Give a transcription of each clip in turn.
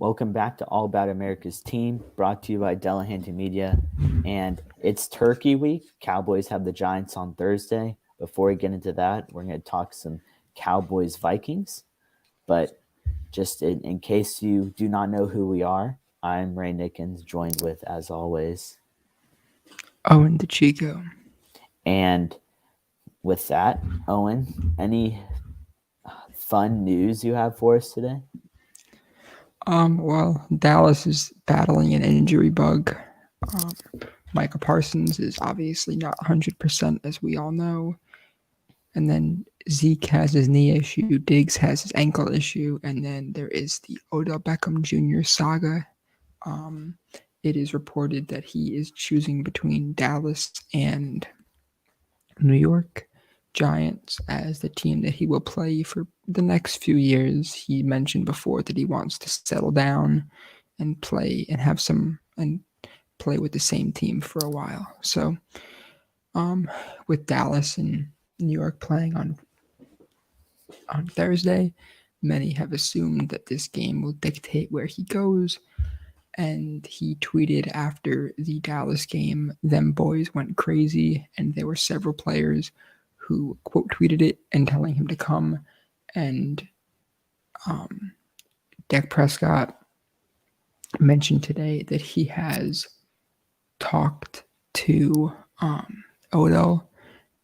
Welcome back to All About America's Team, brought to you by Delahanty Media. And it's Turkey Week. Cowboys have the Giants on Thursday. Before we get into that, we're going to talk some Cowboys Vikings. But just in case you do not know who we are, I'm Ray Nickens, joined with, as always, Owen DeChico. And with that, Owen, any fun news you have for us today? Well, Dallas is battling an injury bug. Micah Parsons is obviously not 100%, as we all know. And then Zeke has his knee issue, Diggs has his ankle issue, and then there is the Odell Beckham Jr. saga. It is reported that he is choosing between Dallas and New York Giants as the team that he will play for the next few years. He mentioned before that he wants to settle down and play and have some and play with the same team for a while. So, with Dallas and New York playing on Thursday, many have assumed that this game will dictate where he goes. And he tweeted after the Dallas game, "Them boys went crazy," and there were several players who quote tweeted it and telling him to come. And Dak Prescott mentioned today that he has talked to Odell,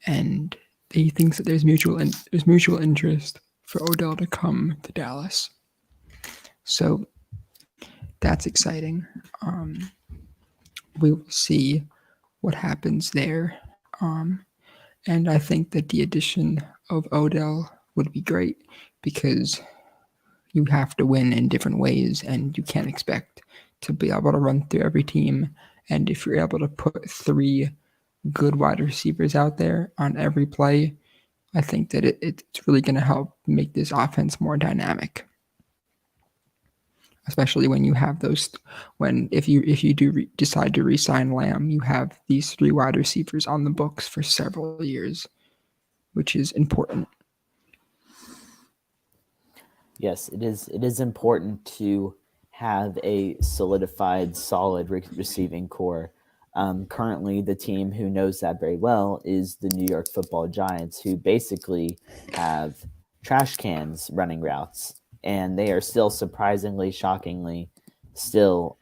and he thinks that there's mutual interest for Odell to come to Dallas. So that's exciting. We will see what happens there. And I think that the addition of Odell would be great because you have to win in different ways and you can't expect to be able to run through every team. And if you're able to put 3 good wide receivers out there on every play, I think that it's really going to help make this offense more dynamic. Especially when you have those, if you do decide to re-sign Lamb, you have these 3 wide receivers on the books for several years, which is important. Yes, it is. It is important to have a solidified, solid receiving core. Currently, the team who knows that very well is the New York Football Giants, who basically have trash cans running routes, and they are still surprisingly, shockingly, still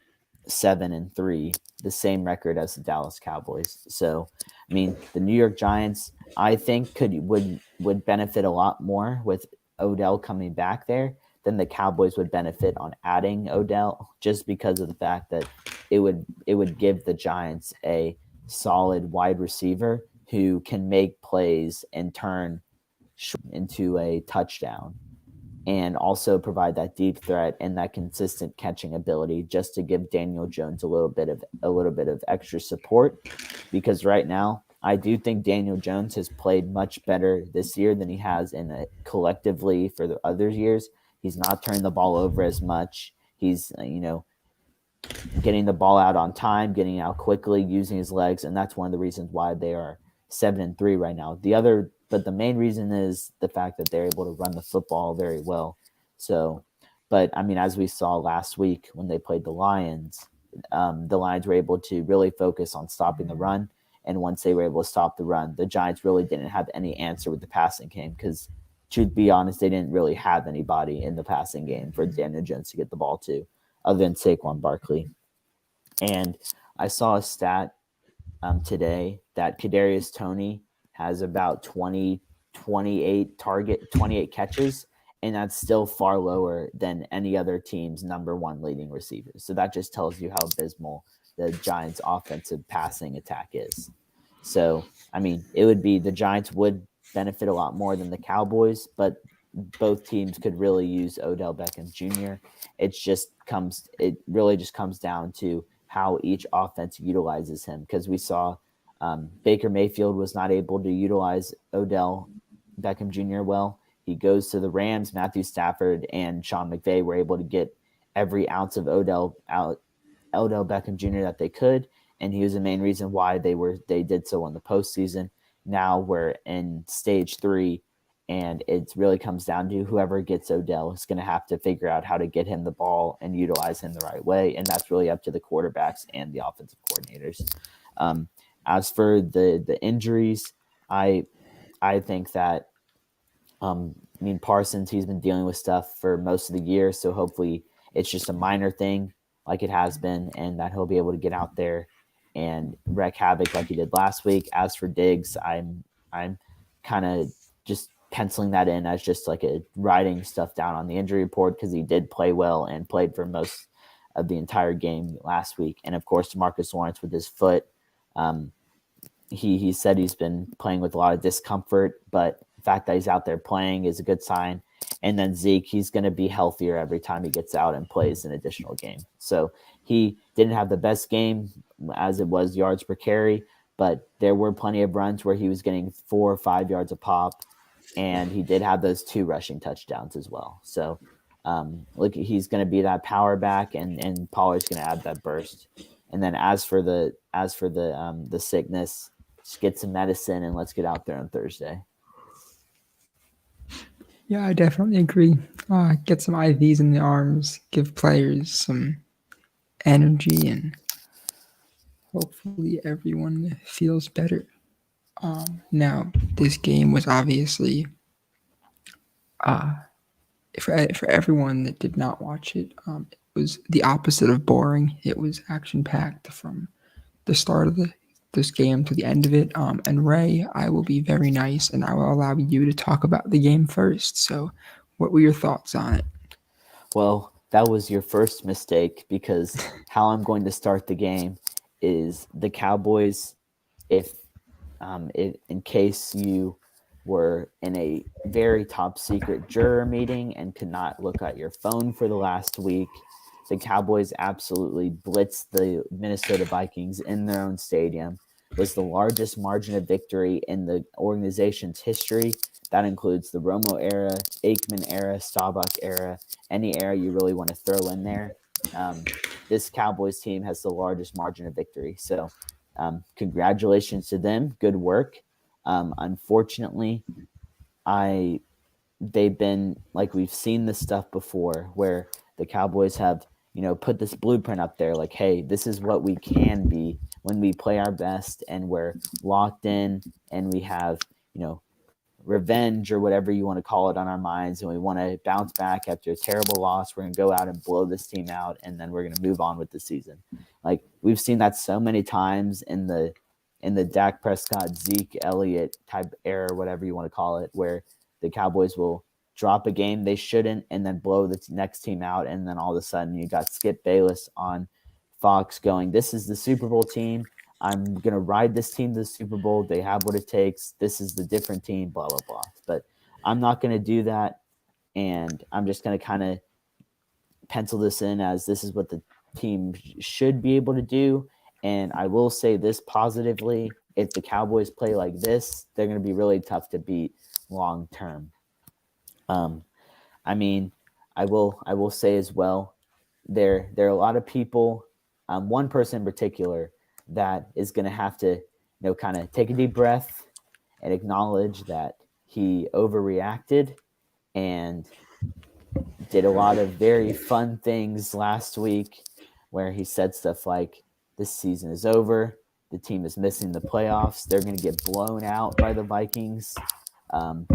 7-3, the same record as the Dallas Cowboys. So, I mean, the New York Giants, I think, would benefit a lot more with Odell coming back there than the Cowboys would benefit on adding Odell, just because of the fact that it would give the Giants a solid wide receiver who can make plays and turn into a touchdown, and also provide that deep threat and that consistent catching ability, just to give Daniel Jones a little bit of extra support. Because right now, I do think Daniel Jones has played much better this year than he has collectively for the other years. He's not turning the ball over as much. He's getting the ball out on time, getting out quickly, using his legs, and that's one of the reasons why they are 7-3 right now. But the main reason is the fact that they're able to run the football very well. So, but I mean, as we saw last week when they played the Lions were able to really focus on stopping the run. And once they were able to stop the run, the Giants really didn't have any answer with the passing game because, to be honest, they didn't really have anybody in the passing game for Daniel Jones to get the ball to, other than Saquon Barkley. And I saw a stat today that Kadarius Toney has about 28 catches, and that's still far lower than any other team's number 1 leading receiver. So that just tells you how abysmal the Giants' offensive passing attack is. So, I mean, the Giants would benefit a lot more than the Cowboys, but both teams could really use Odell Beckham Jr. It really just comes down to how each offense utilizes him, because we saw Baker Mayfield was not able to utilize Odell Beckham Jr. well. He goes to the Rams. Matthew Stafford and Sean McVay were able to get every ounce of Odell Beckham Jr. that they could, and he was the main reason why they did so in the postseason. Now we're in stage 3, and it really comes down to whoever gets Odell is going to have to figure out how to get him the ball and utilize him the right way, and that's really up to the quarterbacks and the offensive coordinators. Um, as for the injuries, I I think that I mean, Parsons, he's been dealing with stuff for most of the year, so hopefully it's just a minor thing like it has been, and that he'll be able to get out there and wreak havoc like he did last week. As for Diggs, I'm kind of just penciling that in as just like a writing stuff down on the injury report because he did play well and played for most of the entire game last week. And of course, Demarcus Lawrence with his foot. Um, he said he's been playing with a lot of discomfort, but the fact that he's out there playing is a good sign. And then Zeke, he's going to be healthier every time he gets out and plays an additional game. So he didn't have the best game as it was yards per carry, but there were plenty of runs where he was getting 4 or 5 yards a pop, and he did have those 2 rushing touchdowns as well. So look, he's going to be that power back, and Pollard's going to add that burst. And then as for the sickness, just get some medicine and let's get out there on Thursday. Yeah, I definitely agree. Get some IVs in the arms, give players some energy, and hopefully everyone feels better. Now, this game was obviously, for everyone that did not watch it, it was the opposite of boring. It was action packed from the start of this game to the end of it. And Ray, I will be very nice and I will allow you to talk about the game first. So, what were your thoughts on it? Well, that was your first mistake because how I'm going to start the game is the Cowboys. If in case you were in a very top secret juror meeting and could not look at your phone for the last week, the Cowboys absolutely blitzed the Minnesota Vikings in their own stadium. Was the largest margin of victory in the organization's history. That includes the Romo era, Aikman era, Staubach era, any era you really want to throw in there. Um, this Cowboys team has the largest margin of victory. So, congratulations to them. Good work. Unfortunately, I they've been like we've seen this stuff before where the Cowboys have put this blueprint up there like, hey, this is what we can be when we play our best and we're locked in and we have revenge or whatever you want to call it on our minds, and we want to bounce back after a terrible loss. We're going to go out and blow this team out, and then we're going to move on with the season. Like we've seen that so many times in the Dak Prescott, Zeke Elliott type era, whatever you want to call it, where the Cowboys will drop a game they shouldn't and then blow the next team out, and then all of a sudden you got Skip Bayless on Fox going, "This is the Super Bowl team. I'm going to ride this team to the Super Bowl. They have what it takes. This is the different team, blah, blah, blah." But I'm not going to do that. And I'm just going to kind of pencil this in as this is what the team should be able to do. And I will say this positively: if the Cowboys play like this, they're going to be really tough to beat long term. I mean, I will say as well, there are a lot of people, one person in particular that is going to have to kind of take a deep breath and acknowledge that he overreacted and did a lot of very fun things last week where he said stuff like, this season is over, the team is missing the playoffs, they're going to get blown out by the Vikings. um,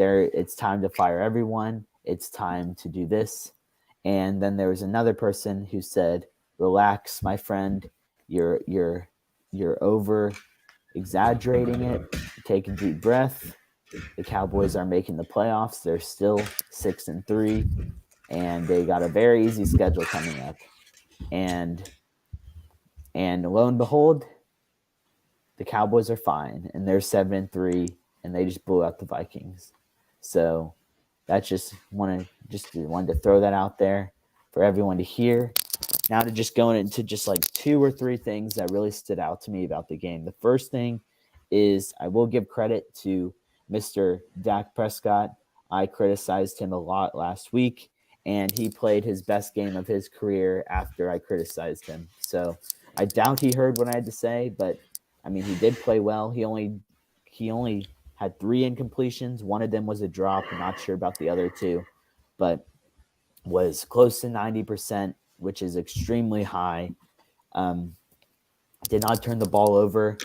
it's time to fire everyone, it's time to do this. And then there was another person who said, relax, my friend, you're over exaggerating it, take a deep breath. The Cowboys are making the playoffs, they're still 6-3, and they got a very easy schedule coming up. And and lo and behold, the Cowboys are fine and they're 7-3, and they just blew out the Vikings. So that's just wanted to throw that out there for everyone to hear. Now to just go into just like 2 or 3 things that really stood out to me about the game. The first thing is I will give credit to Mr. Dak Prescott. I criticized him a lot last week, and he played his best game of his career after I criticized him. So I doubt he heard what I had to say, but I mean, he did play well. He only had 3 incompletions. One of them was a drop. I'm not sure about the other two, but was close to 90%, which is extremely high. Um, did not turn the ball over.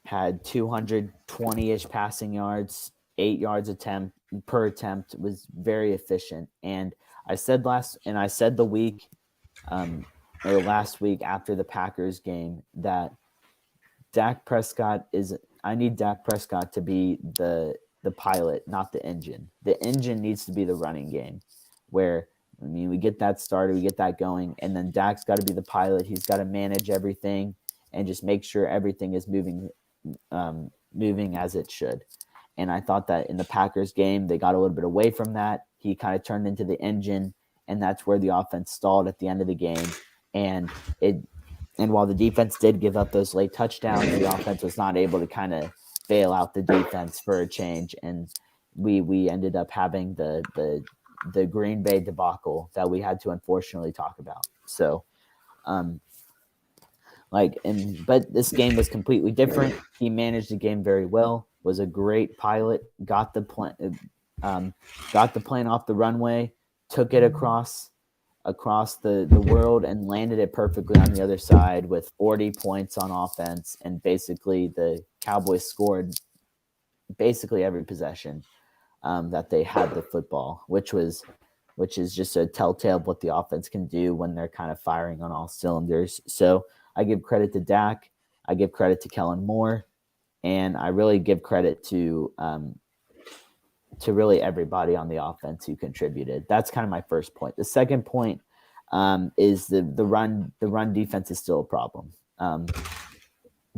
Had 220-ish passing yards, 8 yards per attempt. Was very efficient. And I said the week um, or last week after the Packers game that Dak Prescott is. I need Dak Prescott to be the pilot, not the engine. The engine needs to be the running game, where we get that started, we get that going, and then Dak's got to be the pilot. He's got to manage everything and just make sure everything is moving as it should. And I thought that in the Packers game, they got a little bit away from that. He kind of turned into the engine, and that's where the offense stalled at the end of the game. And it and while the defense did give up those late touchdowns, the offense was not able to kind of bail out the defense for a change. And we ended up having the Green Bay debacle that we had to unfortunately talk about. So but this game was completely different. He managed the game very well, was a great pilot, got the plane off the runway, took it across the world, and landed it perfectly on the other side with 40 points on offense. And basically the Cowboys scored basically every possession that they had the football, which is just a telltale of what the offense can do when they're kind of firing on all cylinders. So I give credit to Dak. I give credit to Kellen Moore, and I really give credit to really everybody on the offense who contributed. That's kind of my first point. The second point is the run defense is still a problem.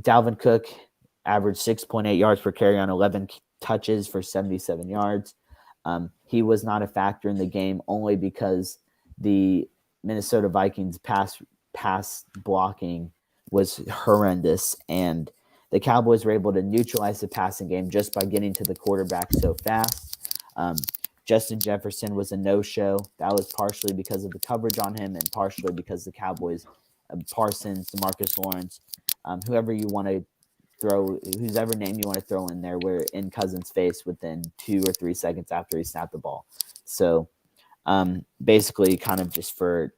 Dalvin Cook averaged 6.8 yards per carry on 11 touches for 77 yards. He was not a factor in the game only because the Minnesota Vikings pass blocking was horrendous, and the Cowboys were able to neutralize the passing game just by getting to the quarterback so fast. Justin Jefferson was a no-show. That was partially because of the coverage on him and partially because the Cowboys, Parsons, DeMarcus Lawrence, whoever you want to throw, whoever name you want to throw in there, were in Cousins' face within 2 or 3 seconds after he snapped the ball. So basically, kind of just to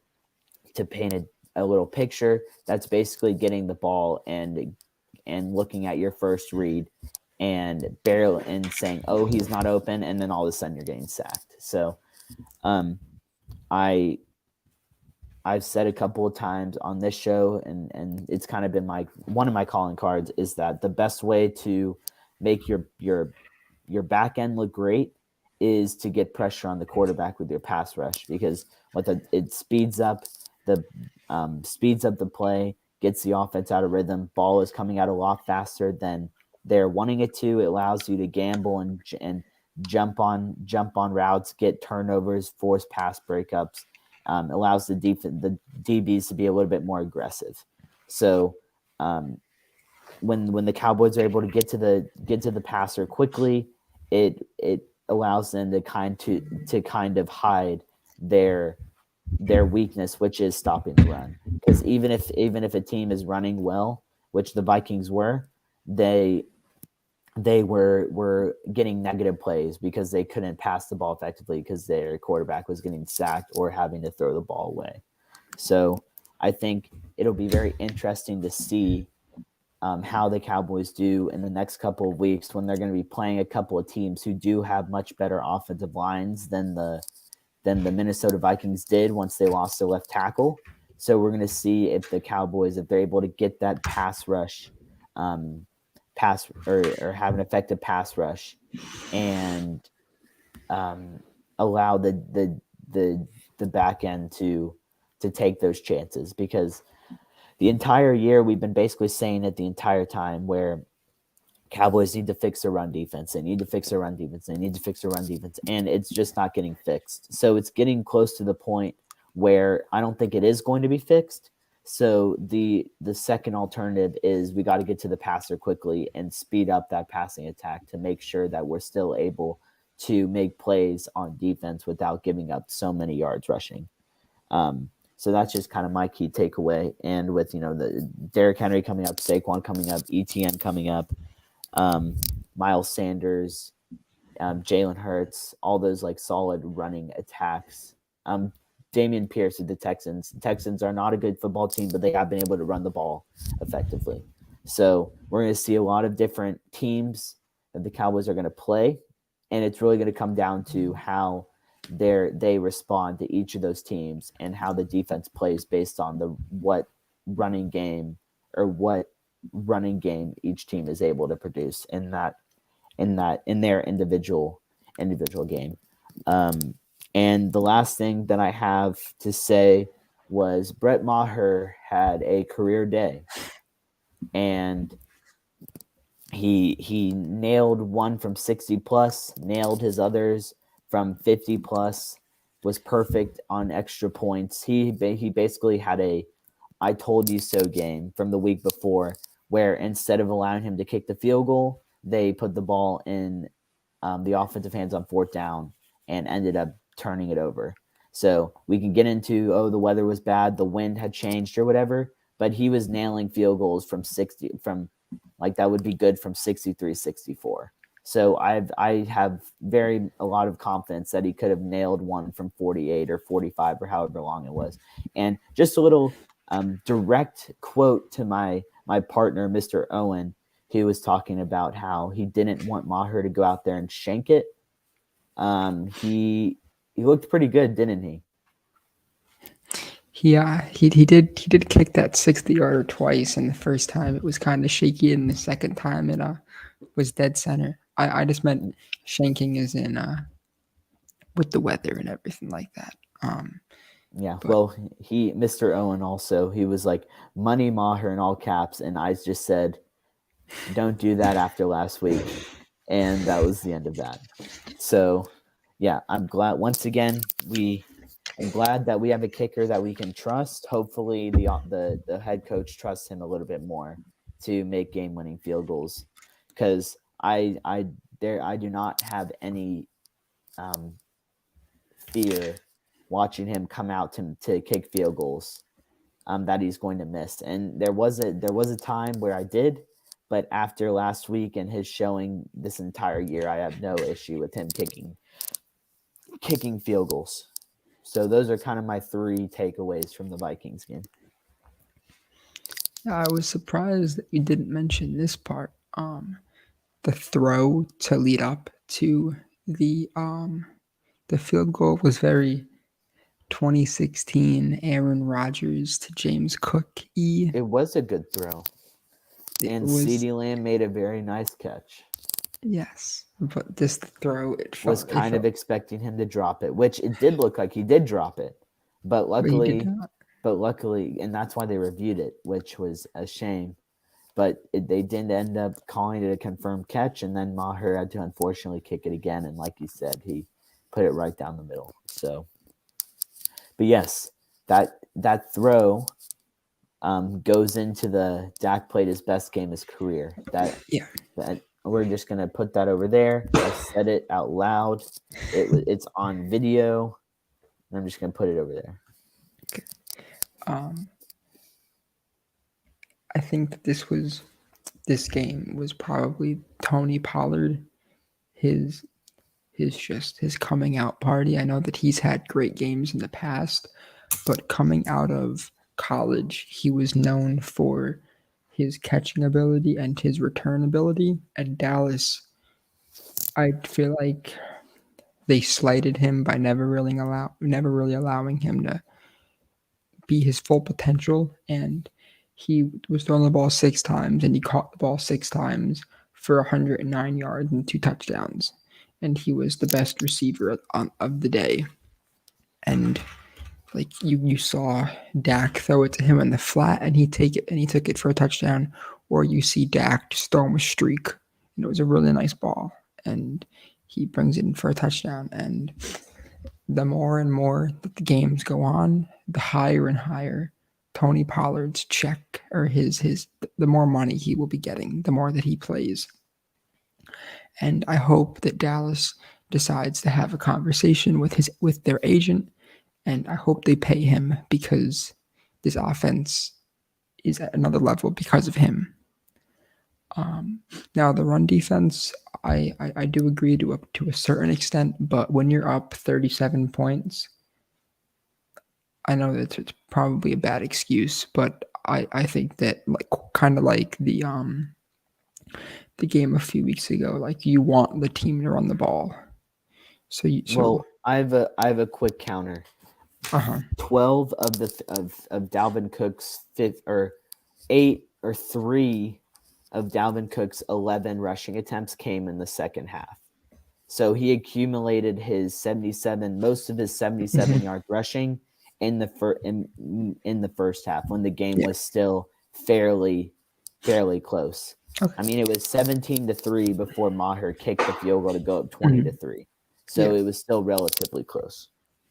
paint a little picture, that's basically getting the ball and looking at your first read and barely and saying, "Oh, he's not open," and then all of a sudden you're getting sacked. So, I've said a couple of times on this show, and it's kind of been one of my calling cards is that the best way to make your back end look great is to get pressure on the quarterback with your pass rush, because it speeds up the play, gets the offense out of rhythm. Ball is coming out a lot faster than they're wanting it to. It allows you to gamble and jump on routes, get turnovers, force pass breakups. Allows the DBs to be a little bit more aggressive. So when the Cowboys are able to get to the passer quickly, it allows them to kind of hide their weakness, which is stopping the run. Because even if a team is running well, which the Vikings were, they were getting negative plays because they couldn't pass the ball effectively because their quarterback was getting sacked or having to throw the ball away. So I think it'll be very interesting to see how the Cowboys do in the next couple of weeks when they're going to be playing a couple of teams who do have much better offensive lines than the Minnesota Vikings did once they lost their left tackle. So we're going to see if the Cowboys, if they're able to get that pass rush, or have an effective pass rush, and allow the back end to take those chances. Because the entire year we've been basically saying it the entire time, where Cowboys need to fix their run defense. They need to fix their run defense. They need to fix their run defense. And it's just not getting fixed. So it's getting close to the point where I don't think it is going to be fixed. So the second alternative is we got to get to the passer quickly and speed up that passing attack to make sure that we're still able to make plays on defense without giving up so many yards rushing. So that's just kind of my key takeaway. And with the Derrick Henry coming up, Saquon coming up, ETN coming up, Miles Sanders, Jalen Hurts, all those like solid running attacks. Damian Pierce of the Texans. The Texans are not a good football team, but they have been able to run the ball effectively. So we're going to see a lot of different teams that the Cowboys are going to play, and it's really going to come down to how they respond to each of those teams and how the defense plays based on the what running game or what running game each team is able to produce in their individual game. And the last thing that I have to say was Brett Maher had a career day, and he nailed one from 60 plus, nailed his others from 50 plus, was perfect on extra points. He basically had a I told you so game from the week before, where instead of allowing him to kick the field goal, they put the ball in the offensive hands on fourth down and ended up turning it over. So we can get into, the weather was bad, the wind had changed or whatever, but he was nailing field goals from 60, from like that would be good from 63, 64. So I have a lot of confidence that he could have nailed one from 48 or 45 or however long it was. And just a little direct quote to my partner, Mr. Owen. He was talking about how he didn't want Maher to go out there and shank it. He looked pretty good, didn't he? Yeah, he did kick that 60-yarder twice, and the first time it was kind of shaky, and the second time it was dead center. I just meant shanking as in with the weather and everything like that. Yeah, But well, Mr. Owen also, he was like, money Maher in all caps, and I just said, don't do that after last week. And that was the end of that. So, yeah, I'm glad, once again, I'm glad that we have a kicker that we can trust. Hopefully the head coach trusts him a little bit more to make game-winning field goals, because I do not have any fear watching him come out to kick field goals that he's going to miss. And there was a time where I did, but after last week and his showing this entire year, I have no issue with him kicking field goals. So those are kind of my three takeaways from the Vikings game. I was surprised that you didn't mention this part. The throw to lead up to the field goal was very 2016 Aaron Rodgers to James Cook. It was a good throw. And CeeDee Lamb made a very nice catch. Yes, but this throw, was kind of expecting him to drop it, which it did look like he did drop it, but luckily, and that's why they reviewed it, which was a shame. But they didn't end up calling it a confirmed catch, and then Maher had to unfortunately kick it again, and like you said, he put it right down the middle. So, but yes, that throw goes into the Dak played his best game of his career. That we're just gonna put that over there. I said it out loud. It's on video, and I'm just gonna put it over there. I think that this game was probably Tony Pollard, his coming out party. I know that he's had great games in the past, but coming out of college, he was known for his catching ability and his return ability. At Dallas, I feel like they slighted him by never really allowing him to be his full potential. And he was throwing the ball 6 times, and he caught the ball 6 times for 109 yards and 2 touchdowns. And he was the best receiver of the day. And like you saw Dak throw it to him in the flat, and he took it for a touchdown, or you see Dak just throw him a streak, and it was a really nice ball, and he brings it in for a touchdown. And the more and more that the games go on, the higher and higher Tony Pollard's check, or the more money he will be getting, the more that he plays. And I hope that Dallas decides to have a conversation with their agent, and I hope they pay him, because this offense is at another level because of him. Now the run defense, I do agree to a certain extent, but when you're up 37 points, I know that it's probably a bad excuse, but I think that like kind of like the game a few weeks ago, like you want the team to run the ball. Well, I have a quick counter. Uh-huh. 12 of Dalvin Cook's fifth or 8 or 3 of Dalvin Cook's 11 rushing attempts came in the second half. So he accumulated most of his 77-yard rushing in the first half when the game was still fairly close. Okay. I mean, it was 17-3 before Maher kicked the field goal to go up 20-3. So it was still relatively close.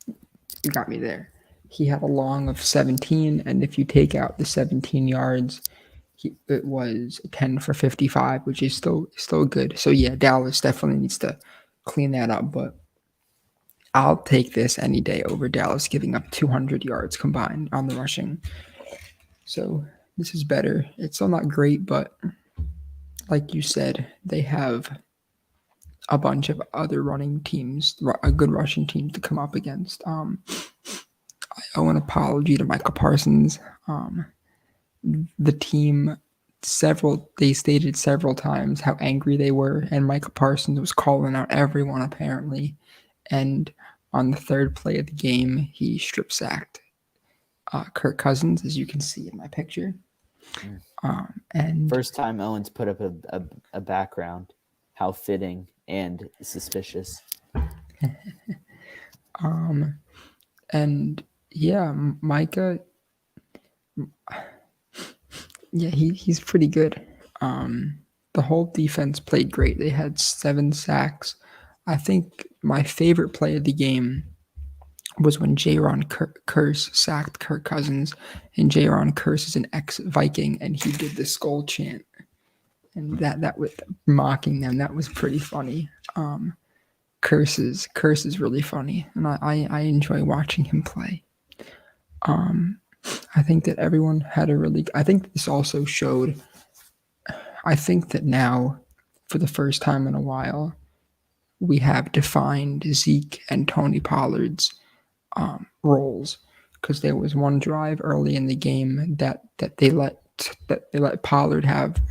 You got me there. He had a long of 17, and if you take out the 17 yards, it was 10 for 55, which is still good. So yeah, Dallas definitely needs to clean that up, but I'll take this any day over Dallas giving up 200 yards combined on the rushing. So this is better. It's still not great, but like you said, they have a bunch of other running teams, a good rushing team to come up against. I owe an apology to Michael Parsons. The team they stated several times how angry they were, and Michael Parsons was calling out everyone apparently. And on the third play of the game, he strip sacked Kirk Cousins, as you can see in my picture. And first time Owens put up a background, how fitting and suspicious. And yeah, Micah. Yeah, he's pretty good. The whole defense played great. They had 7 sacks. I think my favorite play of the game was when Jaron Curse sacked Kirk Cousins, and Jaron Curse is an ex-Viking, and he did the skull chant, and that was mocking them. That was pretty funny. Curse is really funny, and I enjoy watching him play. I think that everyone had I think this also showed. I think that now, for the first time in a while, we have defined Zeke and Tony Pollard's roles, because there was one drive early in the game that they let Pollard have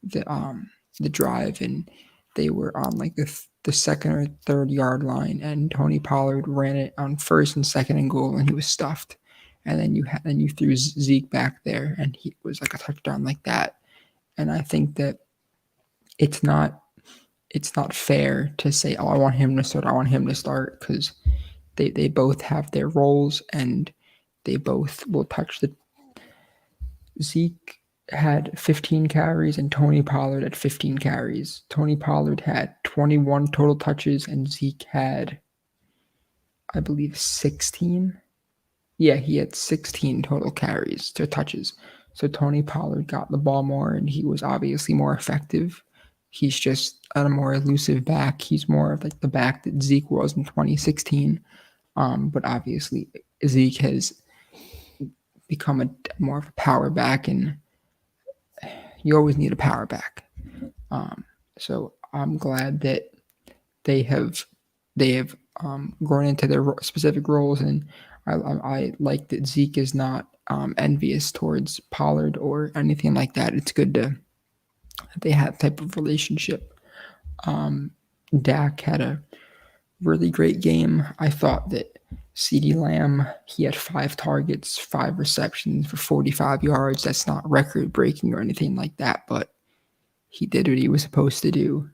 the drive, and they were on like the second or third yard line, and Tony Pollard ran it on first and second and goal, and he was stuffed. And then you threw Zeke back there, and he was like a touchdown like that. And I think that it's not fair to say, oh, I want him to start, because they both have their roles, and they both will touch the. Zeke had 15 carries and Tony Pollard had 15 carries. Tony Pollard had 21 total touches and Zeke had, I believe, 16. Yeah, he had 16 total carries to touches. So Tony Pollard got the ball more, and he was obviously more effective. He's just a more elusive back. He's more of like the back that Zeke was in 2016. But obviously Zeke has become more of a power back, and you always need a power back. So I'm glad that they have grown into their specific roles, and I like that Zeke is not envious towards Pollard or anything like that. It's good that they have type of relationship. Dak had a really great game. I thought that CeeDee Lamb, he had 5 targets, 5 receptions for 45 yards. That's not record breaking or anything like that, but he did what he was supposed to do.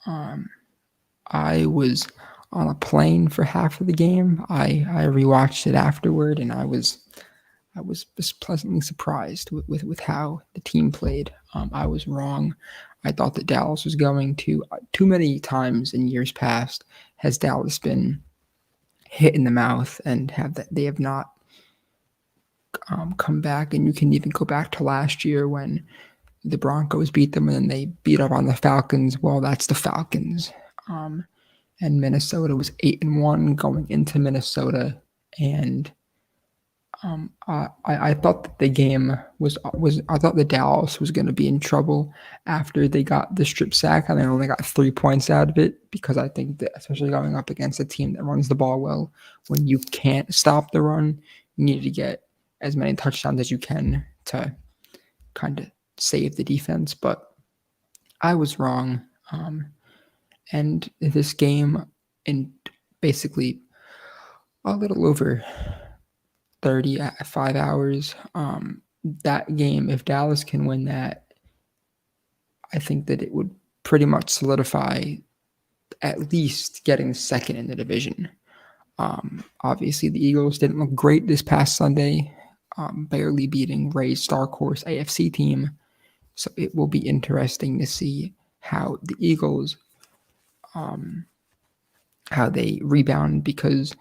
I was on a plane for half of the game. I rewatched it afterward, and I was just pleasantly surprised with how the team played. I was wrong. I thought that Dallas was going to. Too many times in years past has Dallas been hit in the mouth, and they have not come back. And you can even go back to last year when the Broncos beat them, and then they beat up on the Falcons. Well, that's the Falcons. And Minnesota was 8-1 going into Minnesota, and I thought that the game was I thought the Dallas was going to be in trouble after they got the strip sack and they only got 3 points out of it, because I think that, especially going up against a team that runs the ball well, when you can't stop the run, you need to get as many touchdowns as you can to kind of save the defense. But I was wrong, and this game, in basically a little over 35 hours. That game, if Dallas can win that, I think that it would pretty much solidify at least getting second in the division. Obviously, the Eagles didn't look great this past Sunday, barely beating Ray's dark horse AFC team. So it will be interesting to see how the Eagles, how they rebound, because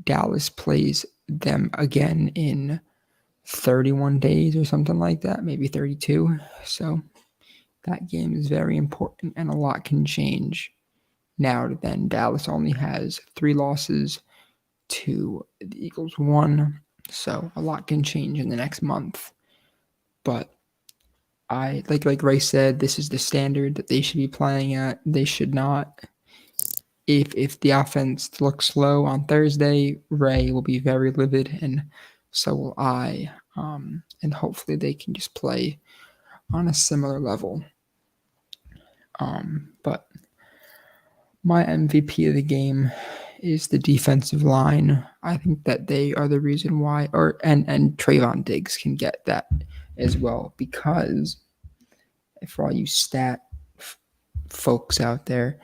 Dallas plays them again in 31 days or something like that, maybe 32. So that game is very important, and a lot can change now to then. Dallas only has 3 losses to the Eagles 1. So a lot can change in the next month. But I like Ray said, this is the standard that they should be playing at. They should not. If the offense looks slow on Thursday, Ray will be very livid, and so will I. And hopefully they can just play on a similar level. But my MVP of the game is the defensive line. I think that they are the reason why, and Trayvon Diggs can get that as well, because for all you stat folks out there,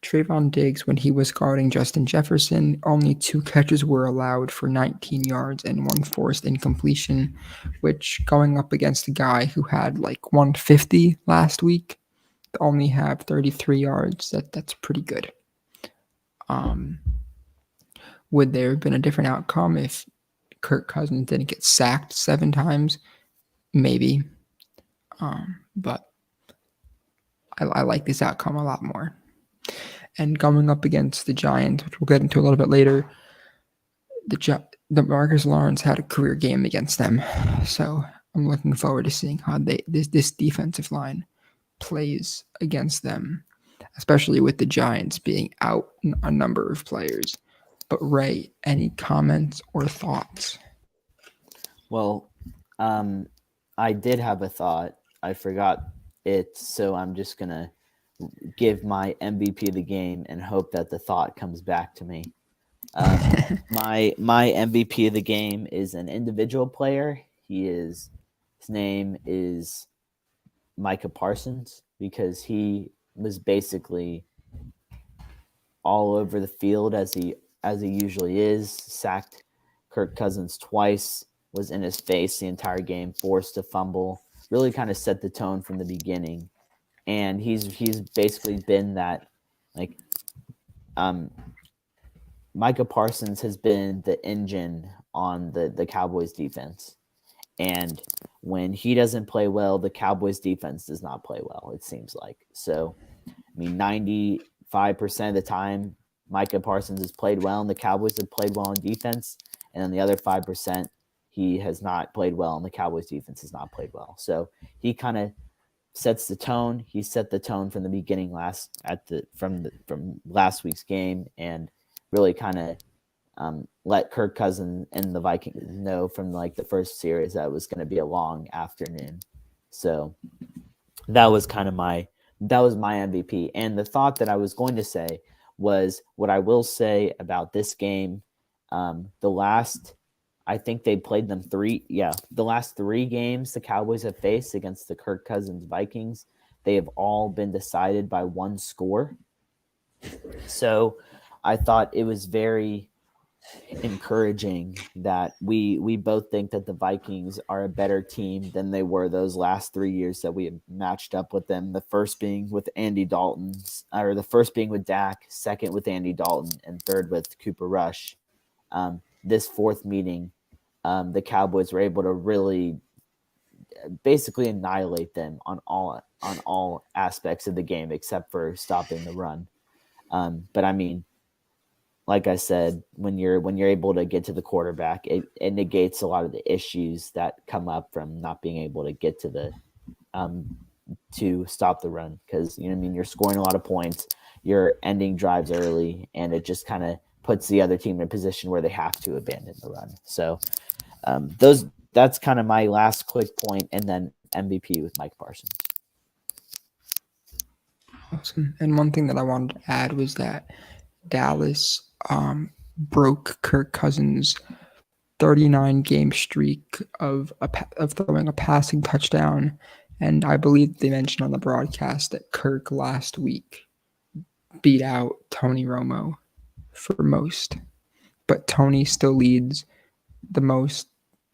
Trayvon Diggs, when he was guarding Justin Jefferson, only 2 catches were allowed for 19 yards and 1 forced incompletion, which, going up against a guy who had like 150 last week, to only have 33 yards, that's pretty good. Would there have been a different outcome if Kirk Cousins didn't get sacked 7 times? Maybe. But I like this outcome a lot more. And going up against the Giants, which we'll get into a little bit later, the Marcus Lawrence had a career game against them. So I'm looking forward to seeing how this defensive line plays against them, especially with the Giants being out a number of players. But Ray, any comments or thoughts? Well, I did have a thought. I forgot it, so I'm just gonna give my MVP of the game and hope that the thought comes back to me. My MVP of the game is an individual player. His name is Micah Parsons, because he was basically all over the field as he usually is. Sacked Kirk Cousins twice, was in his face the entire game, forced a fumble, really kind of set the tone from the beginning. And he's basically been that, like, Micah Parsons has been the engine on the Cowboys defense. And when he doesn't play well, the Cowboys defense does not play well, it seems like. So, I mean, 95% of the time, Micah Parsons has played well, and the Cowboys have played well on defense. And then the other 5%, he has not played well, and the Cowboys defense has not played well. So he kind of sets the tone. He set the tone from the beginning from last week's game, and really kind of let Kirk Cousins and the Vikings know from like the first series that it was going to be a long afternoon. So that was my MVP. And the thought that I was going to say was, what I will say about this game, I think they played them the last 3 games the Cowboys have faced against the Kirk Cousins Vikings, they have all been decided by 1 score. So I thought it was very encouraging that we both think that the Vikings are a better team than they were those last 3 years that we have matched up with them. The first being with the first being with Dak, second with Andy Dalton, and third with Cooper Rush. This 4th meeting, the Cowboys were able to really basically annihilate them on all aspects of the game except for stopping the run. But I mean, like I said, when you're able to get to the quarterback, it negates a lot of the issues that come up from not being able to get to the um, to stop the run, because you know what I mean, you're scoring a lot of points, you're ending drives early, and it just kind of puts the other team in a position where they have to abandon the run. So those that's kind of my last quick point, and then MVP with Mike Parsons. Awesome. And one thing that I wanted to add was that Dallas broke Kirk Cousins' 39 game streak of throwing a passing touchdown, and I believe they mentioned on the broadcast that Kirk last week beat out Tony Romo for most, but Tony still leads the most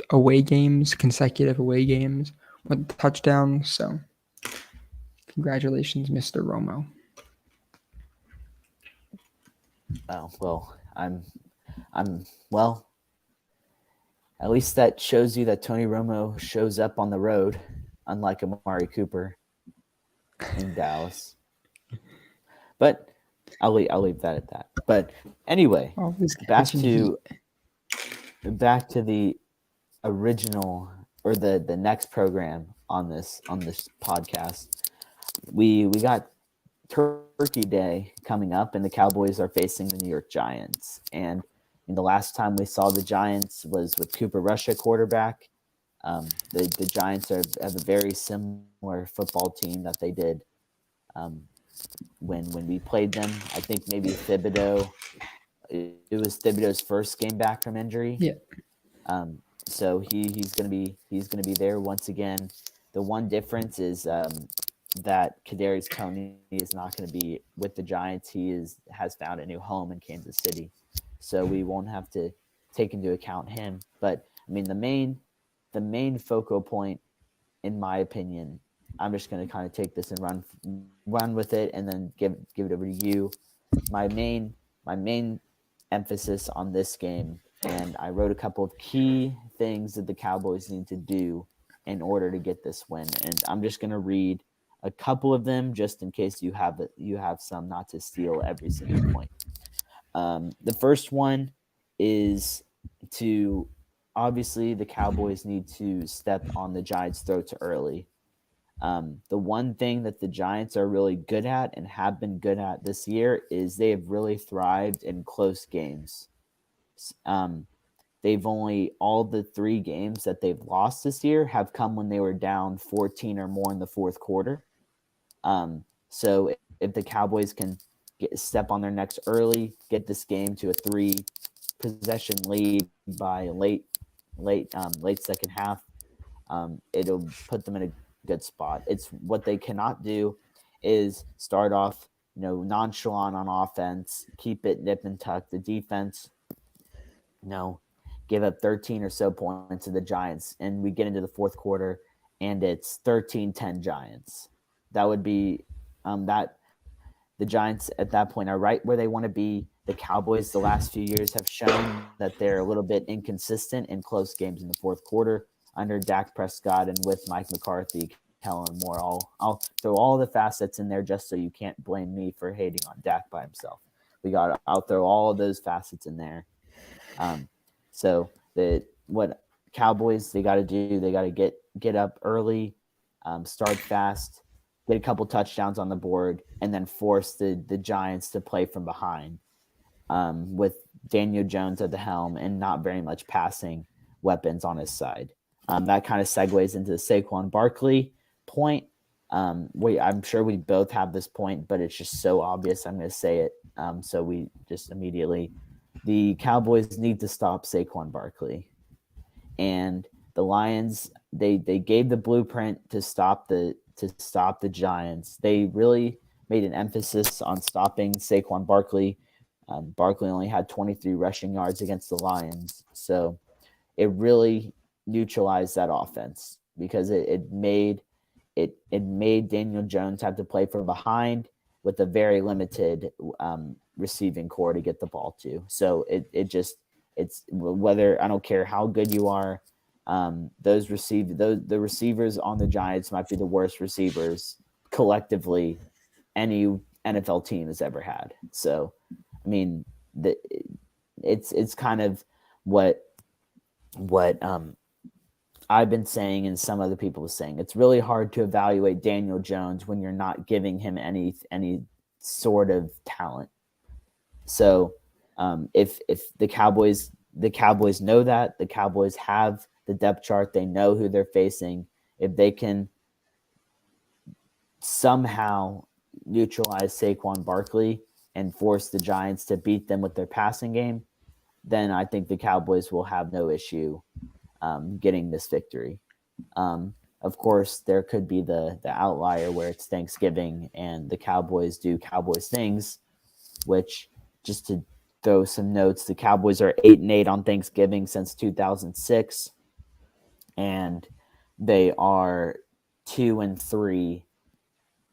consecutive away games with touchdowns. So, congratulations, Mr. Romo. Oh well, I'm well. At least that shows you that Tony Romo shows up on the road, unlike Amari Cooper in Dallas. But I'll leave that at that. But anyway, Always back catching to heat. back to the original, or the next program on this podcast. We got Turkey Day coming up, and the Cowboys are facing the New York Giants. And the last time we saw the Giants was with Cooper Rush at quarterback. The Giants have a very similar football team that they did when we played them. I think maybe Thibodeau. It was Thibodeau's first game back from injury. Yeah. So he's gonna be there once again. The one difference is that Kadarius Toney is not going to be with the Giants. Has found a new home in Kansas City, so we won't have to take into account him. But I mean, the main focal point, in my opinion, I'm just going to kind of take this and run with it, and then give it over to you. My main emphasis on this game, and I wrote a couple of key things that the Cowboys need to do in order to get this win, and I'm just going to read a couple of them just in case you have some, not to steal every single point. The first one is to obviously the Cowboys need to step on the Giants' throats early. The one thing that the Giants are really good at and have been good at this year is they have really thrived in close games. They've only all the 3 games that they've lost this year have come when they were down 14 or more in the fourth quarter. So if the Cowboys can step on their necks early, get this game to a 3 possession lead by late second half, it'll put them in a good spot. It's what they cannot do is start off nonchalant on offense, keep it nip and tuck. The defense, give up 13 or so points to the Giants, and we get into the fourth quarter and it's 13-10 Giants. That would be that the Giants at that point are right where they want to be. The Cowboys the last few years have shown that they're a little bit inconsistent in close games in the fourth quarter under Dak Prescott and with Mike McCarthy, Kellen Moore. I'll throw all the facets in there just so you can't blame me for hating on Dak by himself. I'll throw all of those facets in there. So what Cowboys they got to do, they got to get up early, start fast, get a couple touchdowns on the board, and then force the Giants to play from behind with Daniel Jones at the helm and not very much passing weapons on his side. That kind of segues into the Saquon Barkley point. I'm sure we both have this point, but it's just so obvious. I'm going to say it. So we just immediately, the Cowboys need to stop Saquon Barkley, and the Lions they gave the blueprint to stop the Giants. They really made an emphasis on stopping Saquon Barkley. Barkley only had 23 rushing yards against the Lions, so it really neutralized that offense because it made Daniel Jones have to play from behind with a very limited receiving core to get the ball to. So it's whether, I don't care how good you are, the receivers on the Giants might be the worst receivers collectively any NFL team has ever had. So, I mean, it's kind of what I've been saying and some other people are saying. It's really hard to evaluate Daniel Jones when you're not giving him any sort of talent. So if the Cowboys know that, the Cowboys have the depth chart, they know who they're facing. If they can somehow neutralize Saquon Barkley and force the Giants to beat them with their passing game, then I think the Cowboys will have no issue getting this victory. Of course, there could be the outlier where it's Thanksgiving and the Cowboys do Cowboys things, which, just to throw some notes, the Cowboys are 8-8 on Thanksgiving since 2006, and they are 2-3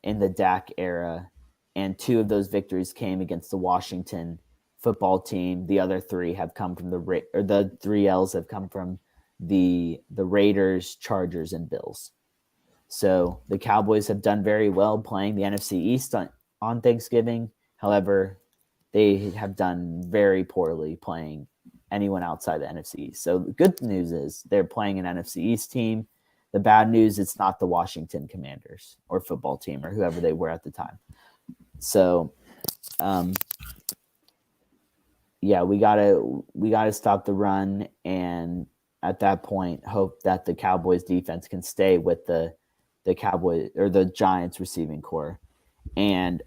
in the Dak era, and 2 of those victories came against the Washington football team. The other 3 have come from the 3 L's have come from the Raiders, Chargers, and Bills. So the Cowboys have done very well playing the NFC East on Thanksgiving. However, they have done very poorly playing anyone outside the NFC East. So the good news is they're playing an NFC East team. The bad news, it's not the Washington Commanders or football team or whoever they were at the time. So, yeah, we gotta stop the run, and at that point, hope that the Cowboys defense can stay with the Cowboys or the Giants receiving core. And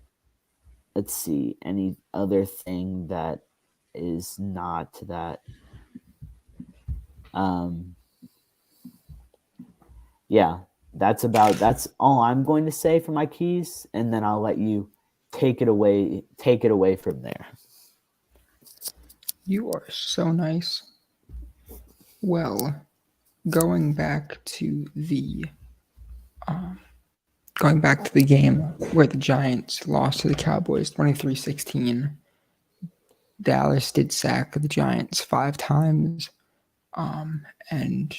let's see, any other thing that is not that. Yeah, that's all I'm going to say for my keys, and then I'll let you take it away from there. You are so nice. Well, going back to the game where the Giants lost to the Cowboys 23-16. Dallas did sack the Giants 5 times, and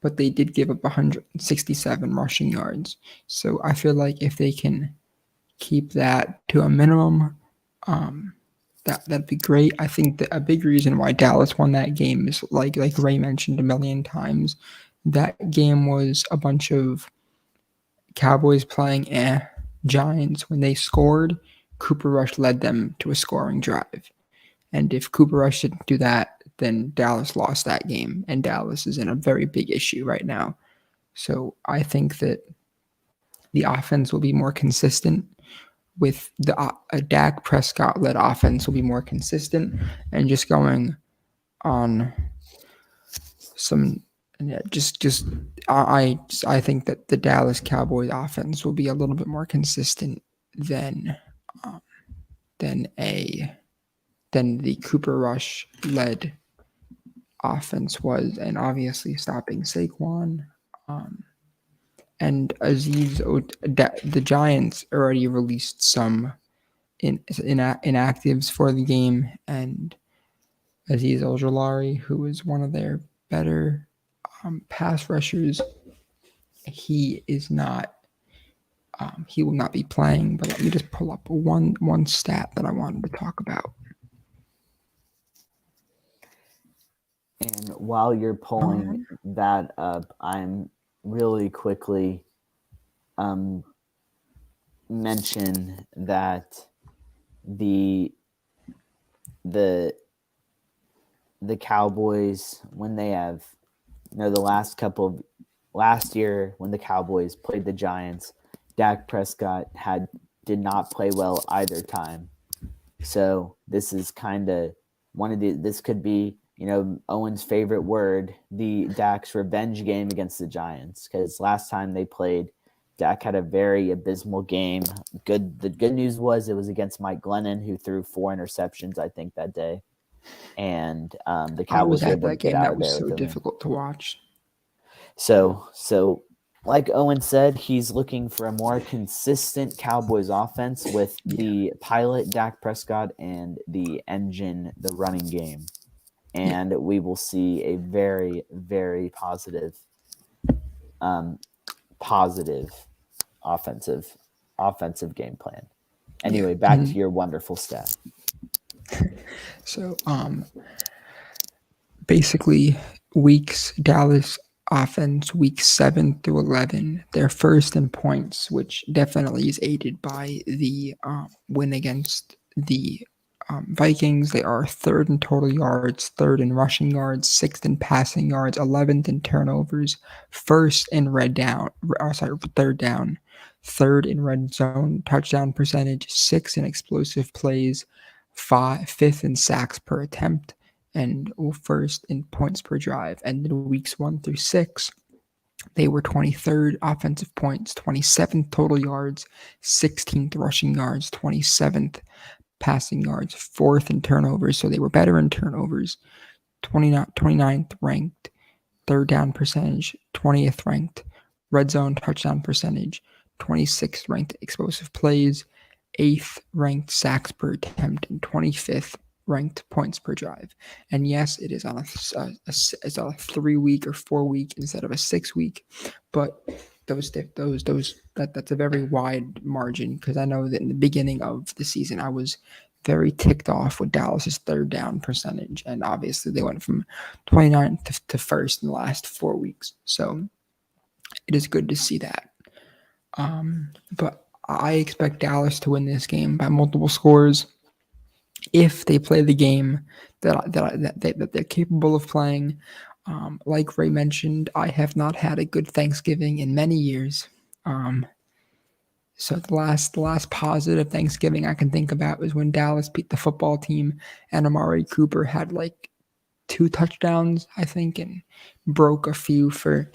but they did give up 167 rushing yards. So I feel like if they can keep that to a minimum, that'd be great. I think that a big reason why Dallas won that game is like Ray mentioned a million times, that game was a bunch of Cowboys playing Giants. When they scored, Cooper Rush led them to a scoring drive. And if Cooper Rush didn't do that, then Dallas lost that game. And Dallas is in a very big issue right now. So I think that the offense will be more consistent with the Dak Prescott-led offense will be more consistent, and just going on some I think that the Dallas Cowboys offense will be a little bit more consistent than the Cooper Rush led offense was, and obviously stopping Saquon. And the Giants already released some inactives for the game, and Azeez Ojulari, who is one of their better pass rushers, he is not. He will not be playing. But let me just pull up one stat that I wanted to talk about. And while you're pulling that up, I'm really quickly mention that the Cowboys, when they have, the last year when the Cowboys played the Giants, Dak Prescott did not play well either time. So this is kind of this could be, Owen's favorite word, the Dak's revenge game against the Giants, because last time they played, Dak had a very abysmal game. The good news was it was against Mike Glennon, who threw 4 interceptions, I think, that day. And the Cowboys were able to get out of there. That was so difficult to watch. So like Owen said, he's looking for a more consistent Cowboys offense with the pilot Dak Prescott and the engine, the running game. And we will see a very, very positive offensive game plan. Anyway, back to your wonderful stat. So, basically, weeks Dallas offense, week 7 through 11, they're first in points, which definitely is aided by the win against the Vikings. They are third in total yards, third in rushing yards, sixth in passing yards, 11th in turnovers, first in third down, third in red zone touchdown percentage, sixth in explosive plays, fifth in sacks per attempt, and first in points per drive. And in weeks 1 through 6, they were 23rd offensive points, 27th total yards, 16th rushing yards, 27th passing yards, fourth in turnovers. So they were better in turnovers, 29th ranked, third down percentage, 20th ranked, red zone touchdown percentage, 26th ranked explosive plays, 8th ranked sacks per attempt, and 25th ranked points per drive. And yes, it is on it's on a 3 week or 4 week instead of a 6 week, but that's a very wide margin, because I know that in the beginning of the season I was very ticked off with Dallas's third down percentage, and obviously they went from 29th to first in the last 4 weeks. So it is good to see that. But I expect Dallas to win this game by multiple scores if they play the game that they're capable of playing. Like Ray mentioned, I have not had a good Thanksgiving in many years. So the last positive Thanksgiving I can think about was when Dallas beat the football team, and Amari Cooper had like 2 touchdowns, I think, and broke a few for.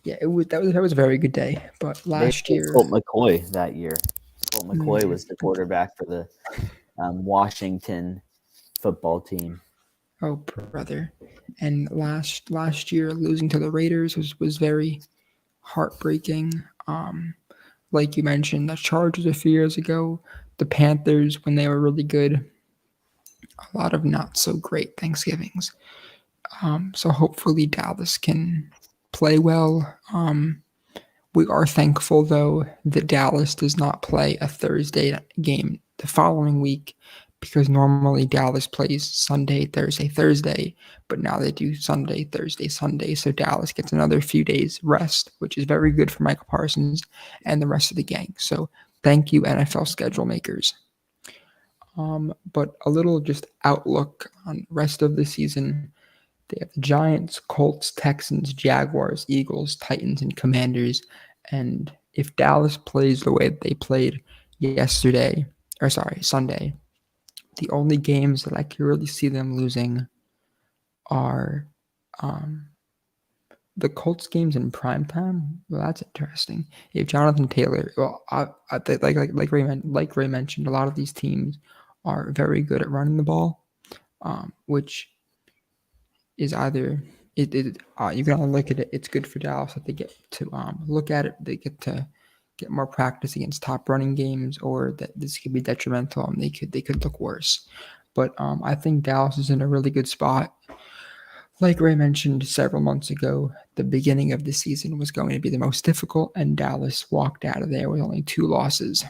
Yeah, that was a very good day. But They last played year, Colt McCoy that year. Colt McCoy was the quarterback for the Washington football team. oh brother, and last year losing to the Raiders was very heartbreaking. Like you mentioned, the Chargers a few years ago, the Panthers when they were really good, a lot of not so great Thanksgivings. So hopefully Dallas can play well. We are thankful, though, that Dallas does not play a Thursday game the following week, because normally Dallas plays Sunday, Thursday, Thursday, but now they do Sunday, Thursday, Sunday. So Dallas gets another few days rest, which is very good for Michael Parsons and the rest of the gang. So thank you, NFL schedule makers. But a little just outlook on rest of the season. They have the Giants, Colts, Texans, Jaguars, Eagles, Titans, and Commanders. And if Dallas plays the way that they played Sunday, the only games that I can really see them losing are the Colts games in prime time. Well, that's interesting. If Jonathan Taylor, like Ray mentioned, a lot of these teams are very good at running the ball, which is either you can only look at it. It's good for Dallas that they get to look at it. They get to get more practice against top running games, or that this could be detrimental and they could look worse. But I think Dallas is in a really good spot. Like Ray mentioned several months ago, the beginning of the season was going to be the most difficult, and Dallas walked out of there with only 2 losses.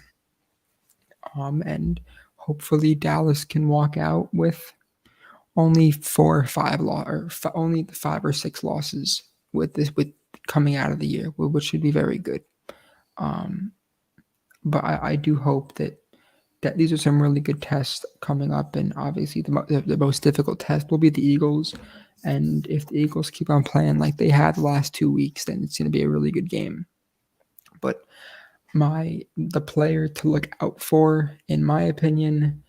And hopefully Dallas can walk out with only 4 or 5 only 5 or 6 losses with coming out of the year, which should be very good. But I do hope that these are some really good tests coming up, and obviously the most difficult test will be the Eagles. And if the Eagles keep on playing like they had the last 2 weeks, then it's going to be a really good game. But the player to look out for, in my opinion,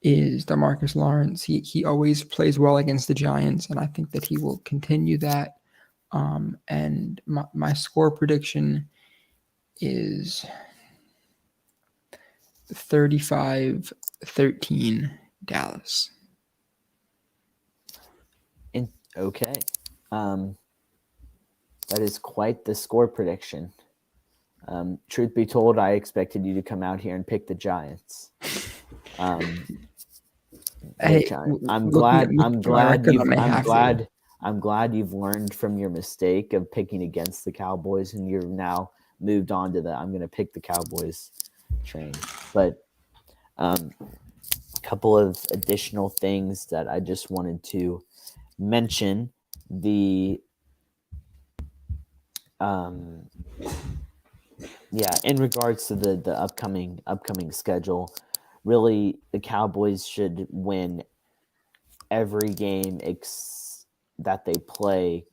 is DeMarcus Lawrence. He always plays well against the Giants, and I think that he will continue that. And my score prediction is 35-13 Dallas. Okay. That is quite the score prediction. Truth be told, I expected you to come out here and pick the Giants. Hey, I'm glad you've learned from your mistake of picking against the Cowboys, and you've now moved on to I'm going to pick the Cowboys train. But couple of additional things that I just wanted to mention. The in regards to the upcoming schedule, really the Cowboys should win every game that they play,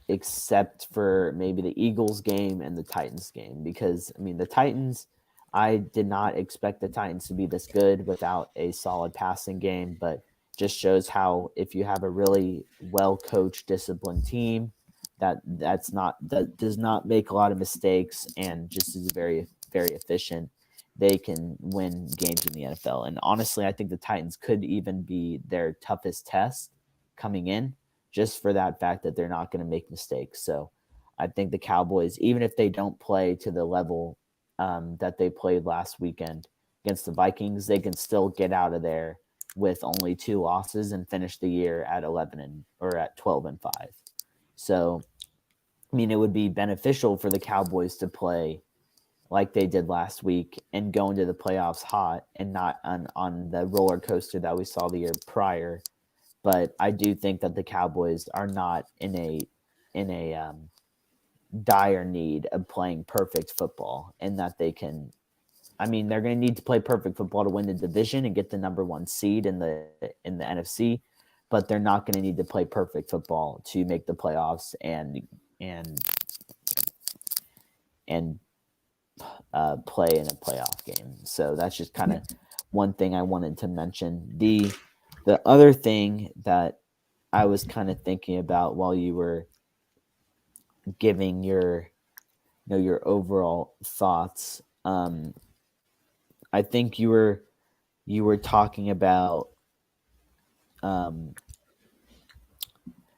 except for maybe the Eagles game and the Titans game. Because I mean, the Titans, I did not expect the Titans to be this good without a solid passing game, but just shows how if you have a really well coached, disciplined team that does not make a lot of mistakes and just is very efficient, they can win games in the NFL. And honestly, I think the Titans could even be their toughest test coming in, just for that fact that they're not going to make mistakes. So I think the Cowboys, even if they don't play to the level that they played last weekend against the Vikings, they can still get out of there with only 2 losses and finish the year at 12-5. So, I mean, it would be beneficial for the Cowboys to play like they did last week and go into the playoffs hot and not on the roller coaster that we saw the year prior. But I do think that the Cowboys are not in a dire need of playing perfect football, and that they can. I mean, they're going to need to play perfect football to win the division and get the number 1 seed in the NFC, but they're not going to need to play perfect football to make the playoffs and play in a playoff game. So that's just kind of one thing I wanted to mention. The other thing that I was kind of thinking about while you were giving your your overall thoughts, I think you were talking about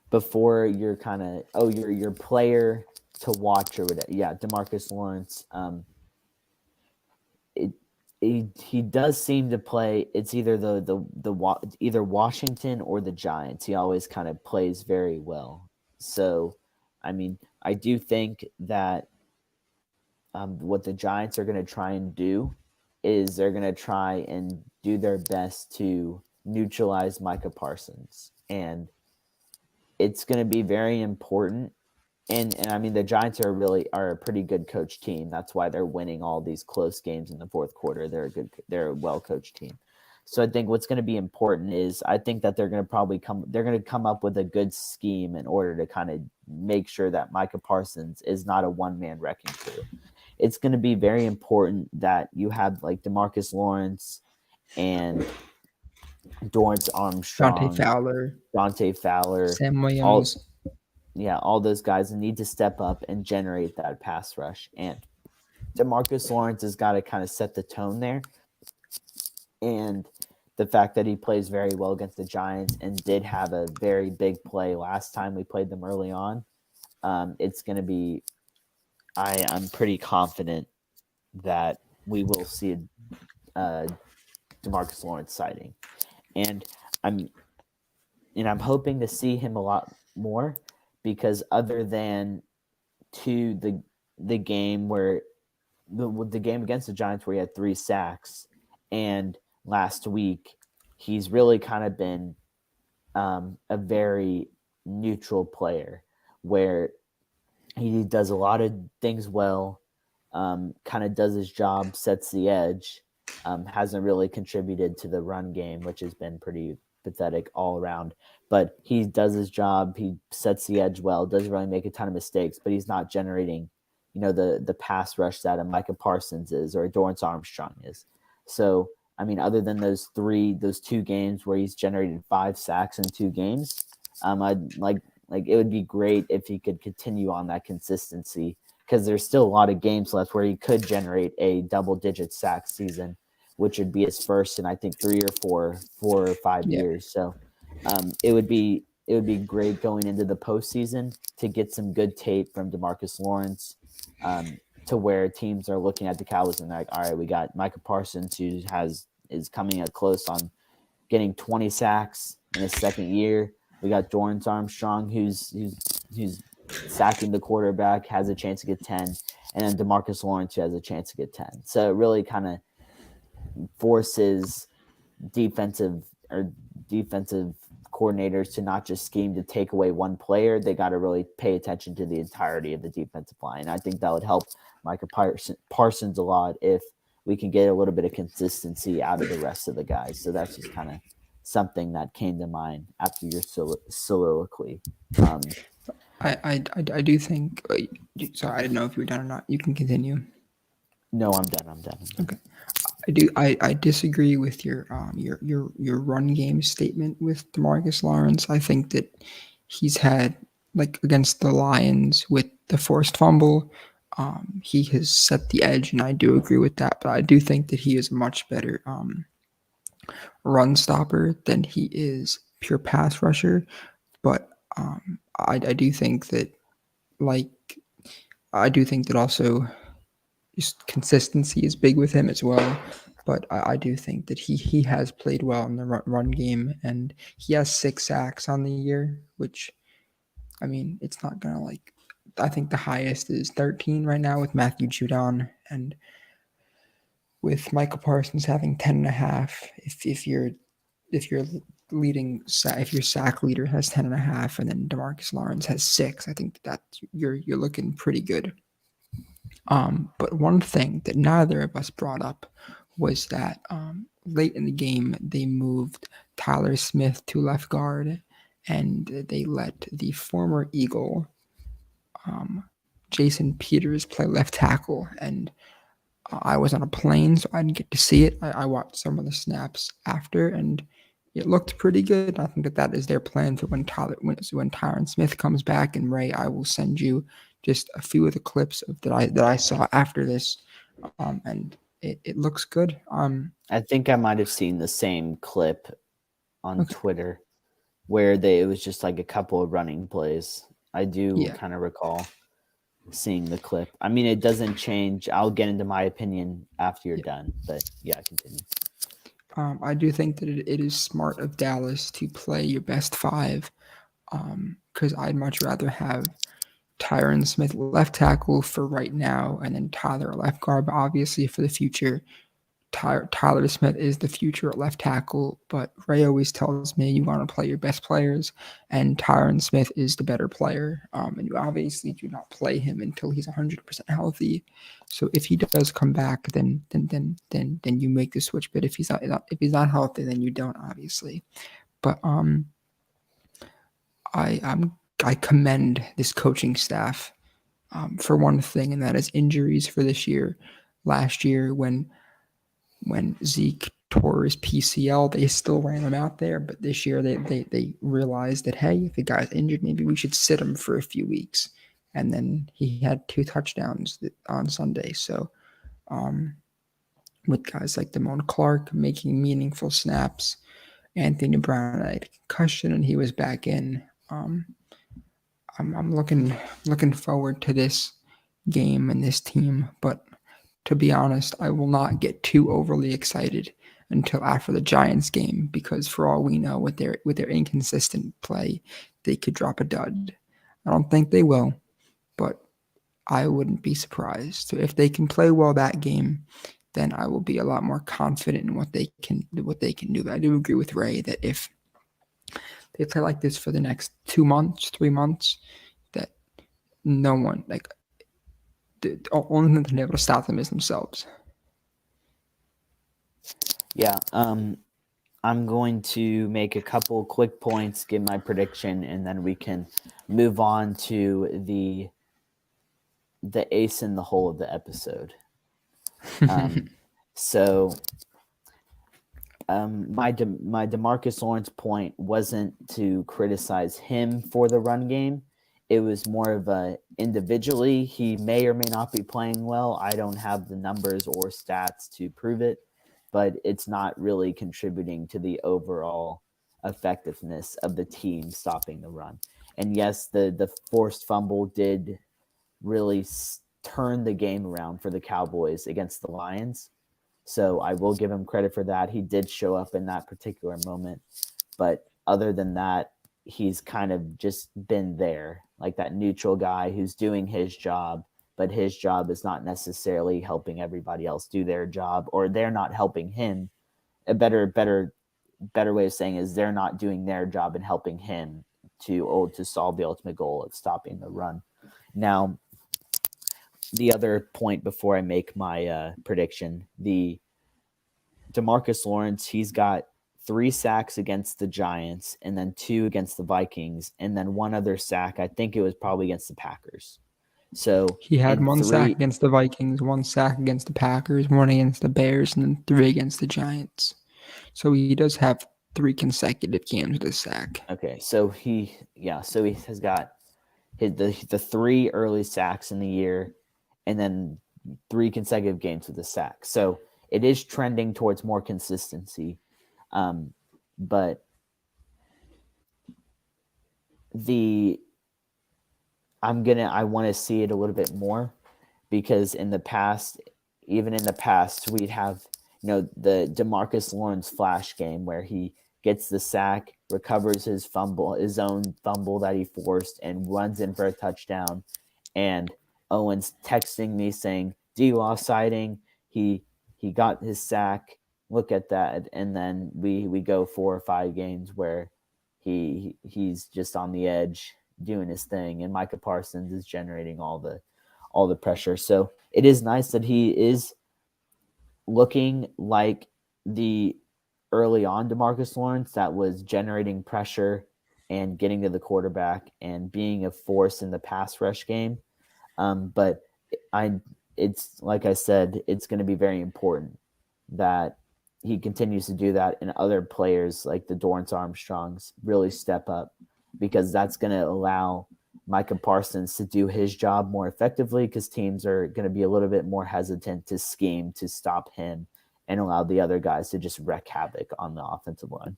before your kind of your player to watch or whatever. Yeah, DeMarcus Lawrence. He does seem to play. It's either either Washington or the Giants. He always kind of plays very well. So, I mean, I do think that what the Giants are going to try and do is they're going to try and do their best to neutralize Micah Parsons, and it's going to be very important. And I mean, the Giants are a pretty good coach team. That's why they're winning all these close games in the fourth quarter. They're a well coached team. So I think what's going to be important is I think that they're going to come up with a good scheme in order to kind of make sure that Micah Parsons is not a one-man wrecking crew. It's going to be very important that you have like DeMarcus Lawrence and Dorrance Armstrong, Dante Fowler, Sam all Williams. all those guys need to step up and generate that pass rush. And DeMarcus Lawrence has got to kind of set the tone there. And the fact that he plays very well against the Giants and did have a very big play last time we played them early on, it's going to be I'm pretty confident that we will see a DeMarcus Lawrence sighting. And I'm hoping to see him a lot more, because other than the game where the game against the Giants where he had 3 sacks, and last week he's really kind of been a very neutral player where he does a lot of things well, kind of does his job, sets the edge, hasn't really contributed to the run game, which has been pretty pathetic all around. But he does his job. He sets the edge well. Doesn't really make a ton of mistakes, but he's not generating, the pass rush that a Micah Parsons is or a Dorrance Armstrong is. So, I mean, other than those 2 games where he's generated 5 sacks in 2 games, I'd like it would be great if he could continue on that consistency, because there's still a lot of games left where he could generate a double-digit sack season, which would be his first in I think 3 or 4 or 5 years. So it would be great going into the postseason to get some good tape from DeMarcus Lawrence, to where teams are looking at the Cowboys and they're like, all right, we got Micah Parsons who is coming up close on getting 20 sacks in his second year. We got Dorrance Armstrong who's sacking the quarterback, has a chance to get 10, and then DeMarcus Lawrence who has a chance to get 10. So it really kind of forces defensive or defensive coordinators to not just scheme to take away one player. They got to really pay attention to the entirety of the defensive line. I think that would help Micah Parsons a lot if we can get a little bit of consistency out of the rest of the guys. So that's just kind of something that came to mind after your soliloquy. I do think. Sorry, I didn't know if you were done or not. You can continue. No, I'm done. I'm done. Okay. I disagree with your run game statement with DeMarcus Lawrence. I think that he's had, like, against the Lions with the forced fumble, he has set the edge, and I do agree with that. But I do think that he is a much better run stopper than he is pure pass rusher. But I do think that, like, I do think that also just consistency is big with him as well. But I do think that he has played well in the run game, and he has 6 sacks on the year, which, I mean, it's not gonna, like, I think the highest is 13 right now with Matthew Judon, and with Michael Parsons having 10 and a half. If your sack leader has 10 and a half, and then DeMarcus Lawrence has 6, I think that you're looking pretty good. But one thing that neither of us brought up was that late in the game, they moved Tyler Smith to left guard, and they let the former Eagle, Jason Peters, play left tackle. And I was on a plane, so I didn't get to see it. I watched some of the snaps after, and it looked pretty good. I think that is their plan for when Tyron Smith comes back. And Ray, I will send you just a few of the clips that I saw after this, and it looks good. I think I might have seen the same clip on Twitter where it was just like a couple of running plays. I do kind of recall seeing the clip. I mean, it doesn't change. I'll get into my opinion after you're done, but continue. I do think that it is smart of Dallas to play your best 5, because I'd much rather have Tyron Smith left tackle for right now, and then Tyler left guard. But obviously, for the future, Tyler Smith is the future at left tackle. But Ray always tells me you want to play your best players, and Tyron Smith is the better player. And you obviously do not play him until he's 100% healthy. So if he does come back, then you make the switch. But if he's not healthy, then you don't, obviously. But I commend this coaching staff for one thing, and that is injuries for this year. Last year, when Zeke tore his PCL, they still ran him out there. But this year, they realized that, hey, if the guy's injured, maybe we should sit him for a few weeks. And then he had 2 touchdowns on Sunday. So with guys like Damone Clark making meaningful snaps, Anthony Brown had a concussion, and he was back in. I'm looking forward to this game and this team, but to be honest, I will not get too overly excited until after the Giants game, because for all we know, with their inconsistent play, they could drop a dud. I don't think they will, but I wouldn't be surprised. So if they can play well that game, then I will be a lot more confident in what they can do. But I do agree with Ray that if they play like this for the next 2 months, 3 months, that no one, like, the only thing that's able to stop them is themselves. Yeah, I'm going to make a couple quick points, give my prediction, and then we can move on to the ace in the hole of the episode. So my DeMarcus Lawrence point wasn't to criticize him for the run game. It was more of a individually, he may or may not be playing well. I don't have the numbers or stats to prove it, but it's not really contributing to the overall effectiveness of the team stopping the run. And yes, the forced fumble did really turn the game around for the Cowboys against the Lions. So I will give him credit for that. He did show up in that particular moment. But other than that, he's kind of just been there, like that neutral guy who's doing his job, but his job is not necessarily helping everybody else do their job, or they're not helping him a better way of saying is they're not doing their job in helping him to solve the ultimate goal of stopping the run. Now, the other point before I make my prediction, the DeMarcus Lawrence, he's got 3 sacks against the Giants and then 2 against the Vikings and then 1 other sack. I think it was probably against the Packers. So He had in 1 sack 3, against the Vikings, 1 sack against the Packers, 1 against the Bears, and then 3 against the Giants. So he does have 3 consecutive games with a sack. okay, so he has got the 3 early sacks in the year, and then 3 consecutive games with a sack. So it is trending towards more consistency, but I want to see it a little bit more, because in the past, we'd have the DeMarcus Lawrence flash game where he gets the sack, recovers his own fumble that he forced, and runs in for a touchdown. And Owen's texting me saying, D-Law sighting, he got his sack, look at that. And then we go 4 or 5 games where he's just on the edge doing his thing, and Micah Parsons is generating all the pressure. So it is nice that he is looking like the early on DeMarcus Lawrence that was generating pressure and getting to the quarterback and being a force in the pass rush game. But it's like I said, it's going to be very important that he continues to do that, and other players like the Dorrance Armstrongs really step up, because that's going to allow Micah Parsons to do his job more effectively, because teams are going to be a little bit more hesitant to scheme to stop him and allow the other guys to just wreak havoc on the offensive line.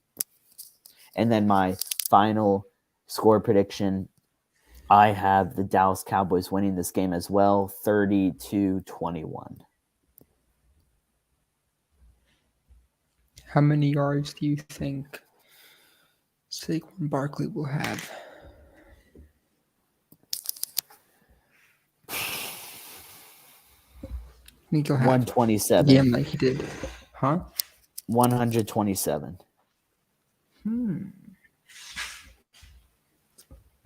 And then my final score prediction, I have the Dallas Cowboys winning this game as well, 30-21. How many yards do you think Saquon Barkley will have? I think he'll have 127. again like he did. Huh? 127.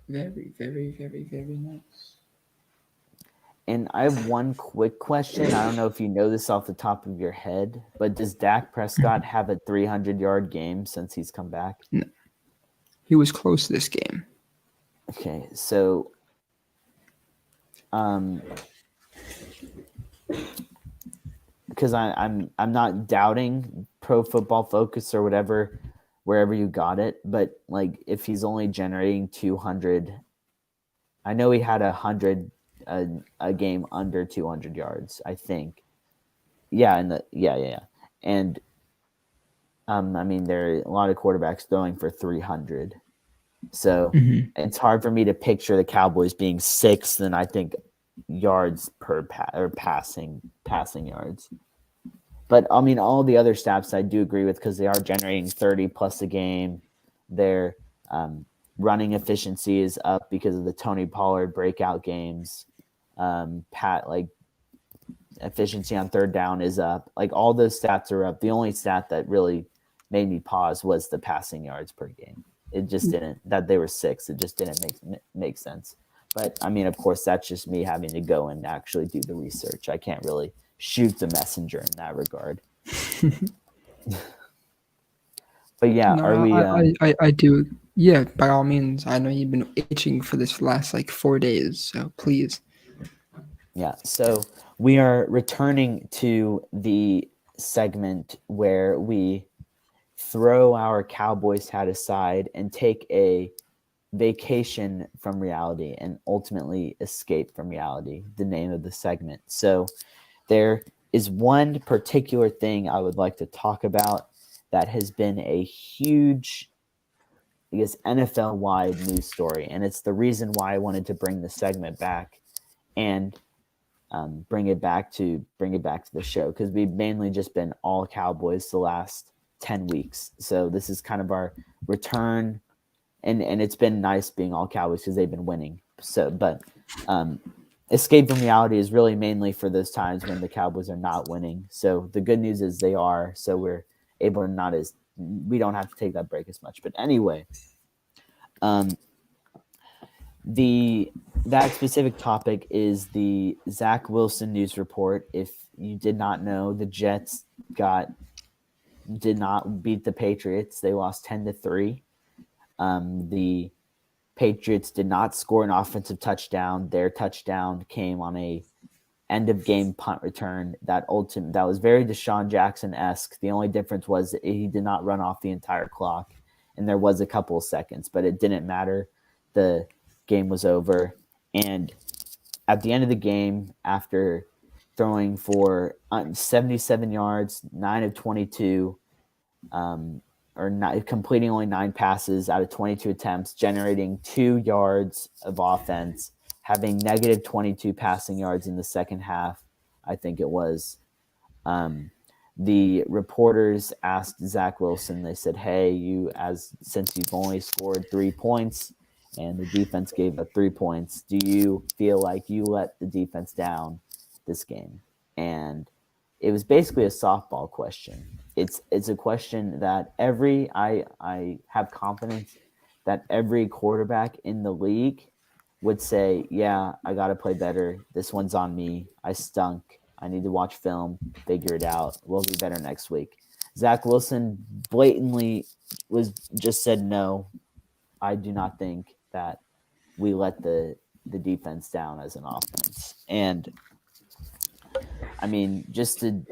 Very, very, very, very nice. And I have one quick question. I don't know if you know this off the top of your head, but does Dak Prescott have a 300-yard game since he's come back? No. He was close to this game. Okay, so because I'm not doubting Pro Football Focus or whatever, wherever you got it, but like if he's only generating 200, I know he had 100 a game under 200 yards, I think. Yeah, and and I mean, there are a lot of quarterbacks throwing for 300, so it's hard for me to picture the Cowboys being 6th, and I think yards per passing yards. But I mean, all the other stats I do agree with, because they are generating 30 plus a game. Their running efficiency is up because of the Tony Pollard breakout games. Efficiency on third down is up. Like, all those stats are up. The only stat that really made me pause was the passing yards per game. It just didn't, that they were 6. It just didn't make sense. But I mean, of course, that's just me having to go and actually do the research. I can't really shoot the messenger in that regard. But yeah, No, are we? I do. Yeah, by all means. I know you've been itching for this for the last like 4 days, so please. Yeah, so we are returning to the segment where we throw our Cowboys hat aside and take a vacation from reality and ultimately escape from reality, the name of the segment. So there is one particular thing I would like to talk about that has been a huge, I guess, NFL-wide news story, and it's the reason why I wanted to bring the segment back and bring it back to the show, because we've mainly just been all Cowboys the last 10 weeks. So this is kind of our return, and it's been nice being all Cowboys because they've been winning. So, but escape from reality is really mainly for those times when the Cowboys are not winning. So the good news is they are. So we're able to not as we don't have to take that break as much. But anyway, um, that specific topic is the Zach Wilson news report. If you did not know, the Jets did not beat the Patriots. They lost 10-3. The Patriots did not score an offensive touchdown. Their touchdown came on a end of game punt return that was very Deshaun Jackson-esque. The only difference was he did not run off the entire clock, and there was a couple of seconds, but it didn't matter. The game was over, and at the end of the game, after throwing for 77 yards, 9 of 22, or not, completing only 9 passes out of 22 attempts, generating 2 yards of offense, having negative 22 passing yards in the second half, I think it was. The reporters asked Zach Wilson, they said, hey, since you've only scored 3 points and the defense gave up 3 points, do you feel like you let the defense down this game? And it was basically a softball question. It's a question that I have confidence that every quarterback in the league would say, yeah, I got to play better. This one's on me. I stunk. I need to watch film, figure it out. We'll be better next week. Zach Wilson blatantly said, no, I do not think that we let the defense down as an offense. And I mean, just to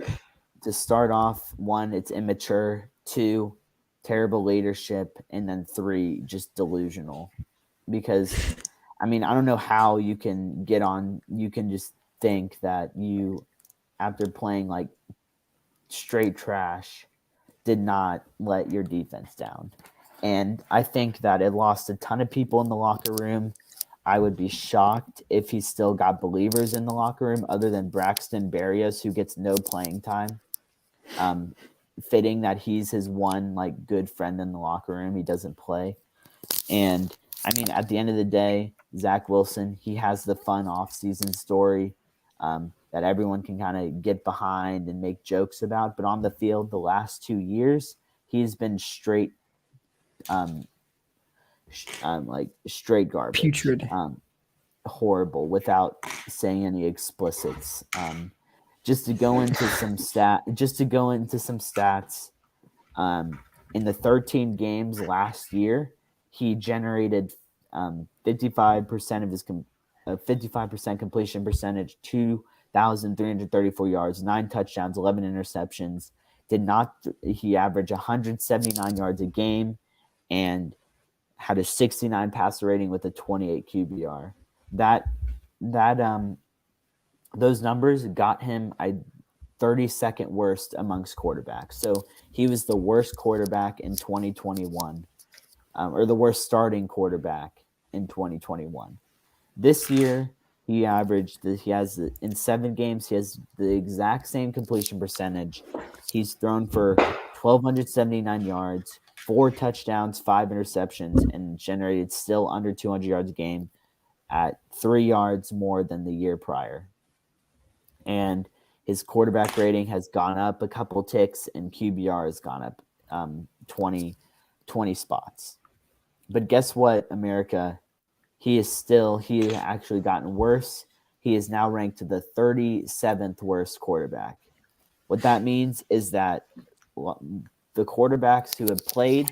start off, 1, it's immature. 2, terrible leadership, and then 3, just delusional. Because I mean, I don't know how you can just think that you, after playing like straight trash, did not let your defense down. And I think that it lost a ton of people in the locker room. I would be shocked if he still got believers in the locker room other than Braxton Berrios, who gets no playing time. Fitting that he's his one like good friend in the locker room. He doesn't play. And I mean, at the end of the day, Zach Wilson, he has the fun off-season story that everyone can kind of get behind and make jokes about. But on the field, the last 2 years, he's been straight, like straight garbage, Putrid. Horrible, without saying any explicits. Just to go into some stats, in the 13 games last year, he generated 55% of his 55% completion percentage, 2,334 yards, 9 touchdowns, 11 interceptions. He averaged 179 yards a game and had a 69 passer rating with a 28 QBR. Those numbers got him 32nd worst amongst quarterbacks. So he was the worst quarterback in 2021, or the worst starting quarterback in 2021. This year, in 7 games, he has the exact same completion percentage. He's thrown for 1,279 yards, 4 touchdowns, 5 interceptions, and generated still under 200 yards a game at 3 yards more than the year prior. And his quarterback rating has gone up a couple ticks, and QBR has gone up 20 spots. But guess what, America? He actually gotten worse. He is now ranked the 37th worst quarterback. What that means is that the quarterbacks who have played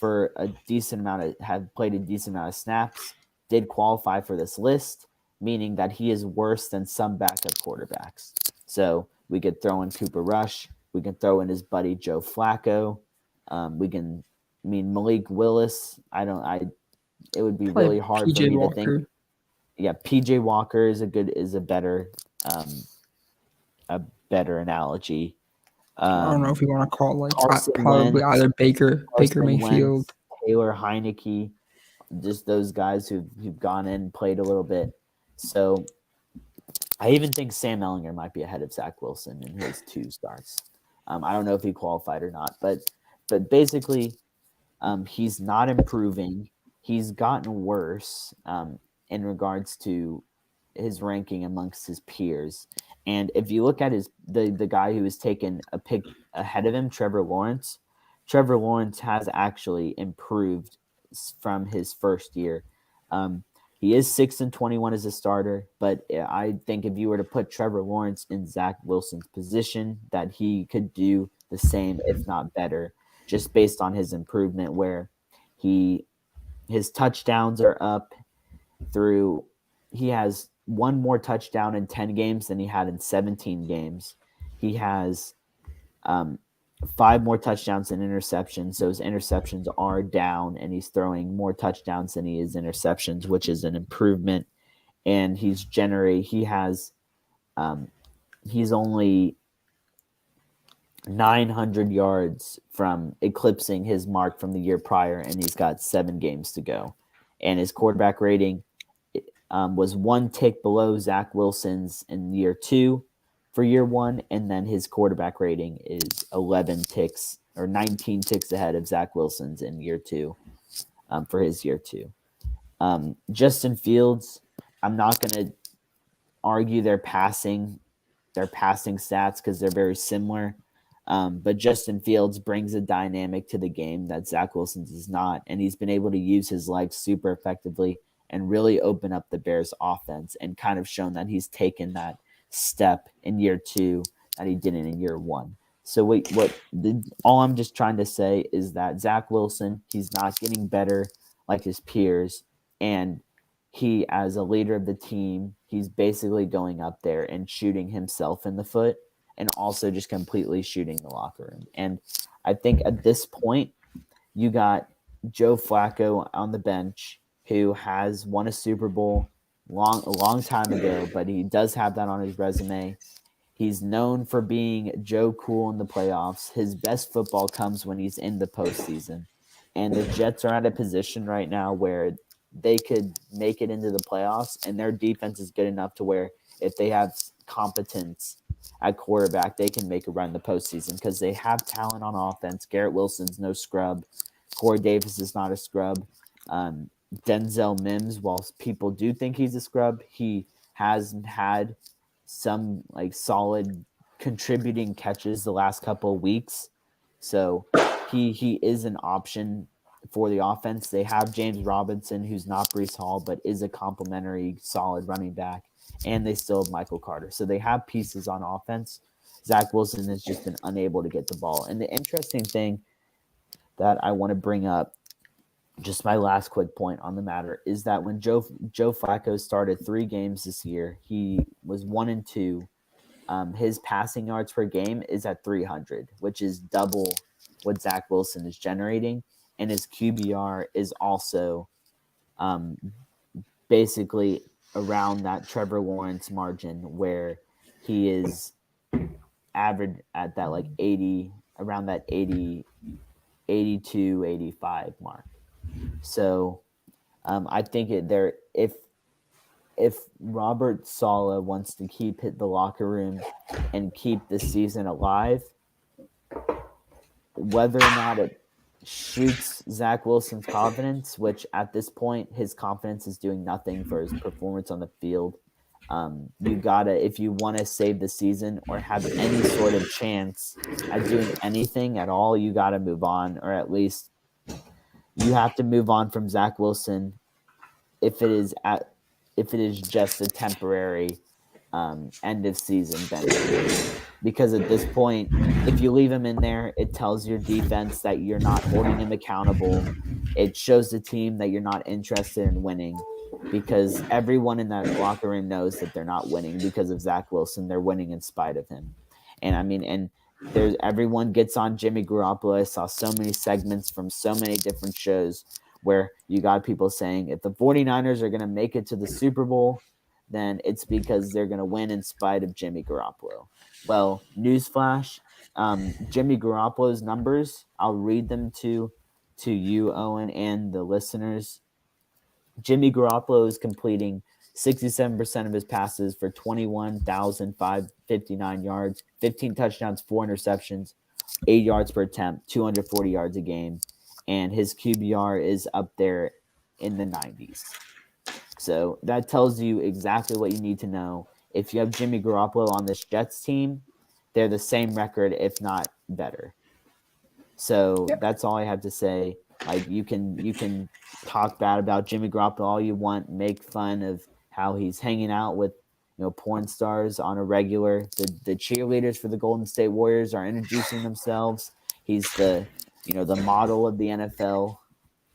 a decent amount of snaps did qualify for this list, meaning that he is worse than some backup quarterbacks. So we could throw in Cooper Rush. We can throw in his buddy Joe Flacco. Malik Willis. It would be Probably really hard for PJ me Walker. to think. Yeah, PJ Walker is a better analogy. I don't know if you want to call Wentz, probably either Baker Mayfield, Wentz, Taylor Heineke, just those guys who've gone in and played a little bit. So I even think Sam Ellinger might be ahead of Zach Wilson in his 2 starts. I don't know if he qualified or not, but basically, he's not improving. He's gotten worse in regards to his ranking amongst his peers. And if you look at the guy who was taken a pick ahead of him, Trevor Lawrence, Trevor Lawrence has actually improved from his first year. Um, he is 6-21 as a starter, but I think if you were to put Trevor Lawrence in Zach Wilson's position, that he could do the same, if not better, just based on his improvement. Where his touchdowns are up through. He has one more touchdown in 10 games than he had in 17 games. He has um, 5 more touchdowns than interceptions. So his interceptions are down, and he's throwing more touchdowns than he is interceptions, which is an improvement. And he's only 900 yards from eclipsing his mark from the year prior, and he's got 7 games to go. And his quarterback rating was 1 tick below Zach Wilson's in year 2 for year 1, and then his quarterback rating is 11 ticks or 19 ticks ahead of Zach Wilson's in year 2 for his year 2. Justin Fields, I'm not going to argue their passing stats because they're very similar. But Justin Fields brings a dynamic to the game that Zach Wilson does not, and he's been able to use his legs super effectively and really open up the Bears' offense and kind of shown that he's taken that step in year 2 that he didn't in year 1. So all I'm just trying to say is that Zach Wilson, he's not getting better like his peers, and he, as a leader of the team, he's basically going up there and shooting himself in the foot and also just completely shooting the locker room. And I think at this point, you got Joe Flacco on the bench, who has won a Super Bowl a long time ago, but he does have that on his resume. He's known for being Joe Cool in the playoffs. His best football comes when he's in the postseason. And the Jets are at a position right now where they could make it into the playoffs, and their defense is good enough to where if they have competence at quarterback, they can make a run in the postseason because they have talent on offense. Garrett Wilson's no scrub. Corey Davis is not a scrub. Denzel Mims, while people do think he's a scrub, he has had some solid contributing catches the last couple of weeks. So he is an option for the offense. They have James Robinson, who's not Breece Hall, but is a complimentary solid running back. And they still have Michael Carter. So they have pieces on offense. Zach Wilson has just been unable to get the ball. And the interesting thing that I want to bring up, just my last quick point on the matter, is that when Joe Flacco started 3 games this year, he was 1-2. His passing yards per game is at 300, which is double what Zach Wilson is generating. And his QBR is also basically around that Trevor Lawrence margin, where he is average at that 80, around that 80, 82, 85 mark. So I think if Robert Saleh wants to keep the locker room and keep the season alive, whether or not it shoots Zach Wilson's confidence, which at this point his confidence is doing nothing for his performance on the field. You gotta, if you want to save the season or have any sort of chance at doing anything at all, you gotta move on, or at least you have to move on from Zach Wilson if it is just a temporary end of season benefit. Because at this point, if you leave him in there, it tells your defense that you're not holding him accountable. It shows the team that you're not interested in winning, because everyone in that locker room knows that they're not winning because of Zach Wilson. They're winning in spite of him. And everyone gets on Jimmy Garoppolo. I saw so many segments from so many different shows where you got people saying if the 49ers are going to make it to the Super Bowl, then it's because they're going to win in spite of Jimmy Garoppolo. Well, newsflash, Jimmy Garoppolo's numbers, I'll read them to you, Owen, and the listeners. Jimmy Garoppolo is completing 67% of his passes for 21,559 yards, 15 touchdowns, 4 interceptions, 8 yards per attempt, 240 yards a game, and his QBR is up there in the 90s. So that tells you exactly what you need to know. If you have Jimmy Garoppolo on this Jets team, they're the same record, if not better. So Yep. that's all I have to say. Like you can talk bad about Jimmy Garoppolo all you want, make fun of how he's hanging out with porn stars on a regular. The cheerleaders for the Golden State Warriors are introducing themselves. He's the model of the NFL.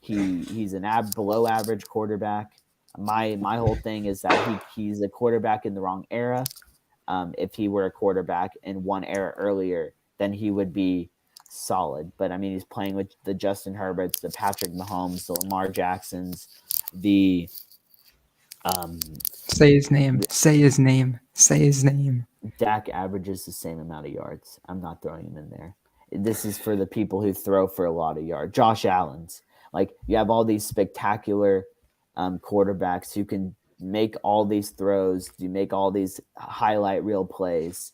He's an below average quarterback. My whole thing is that he's a quarterback in the wrong era. If he were a quarterback in one era earlier, then he would be solid. But I mean, he's playing with the Justin Herberts, the Patrick Mahomes, the Lamar Jacksons, the Say his name. Say his name. Say his name. Dak averages the same amount of yards. I'm not throwing him in there. This is for the people who throw for a lot of yards. Josh Allen's. Like, you have all these spectacular quarterbacks who can make all these throws, you make all these highlight reel plays,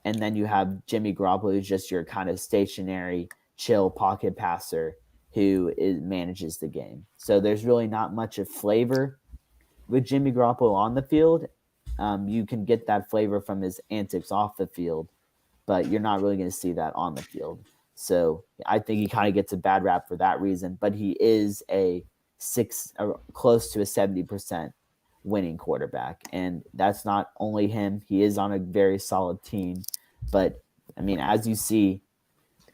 and then you have Jimmy Garoppolo, who's just your kind of stationary, chill pocket passer manages the game. So there's really not much of flavor with Jimmy Garoppolo on the field. You can get that flavor from his antics off the field, but you're not really going to see that on the field. So I think he kind of gets a bad rap for that reason, but he is close to a 70% winning quarterback. And that's not only him, he is on a very solid team. But I mean, as you see,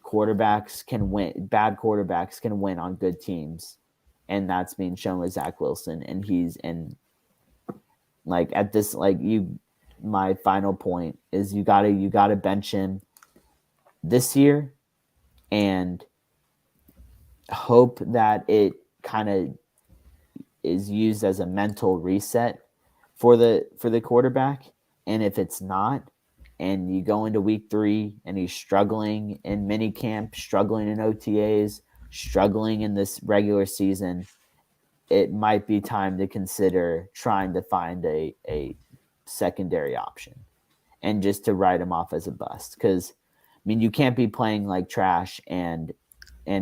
quarterbacks can win, bad quarterbacks can win on good teams. And that's being shown with Zach Wilson. And like at this, my final point is you gotta bench him this year and hope that it kind of is used as a mental reset for the quarterback. And if it's not, and you go into week 3 and he's struggling in mini camp, struggling in OTAs, struggling in this regular season, it might be time to consider trying to find a secondary option and just to write him off as a bust. Because I mean, you can't be playing like trash and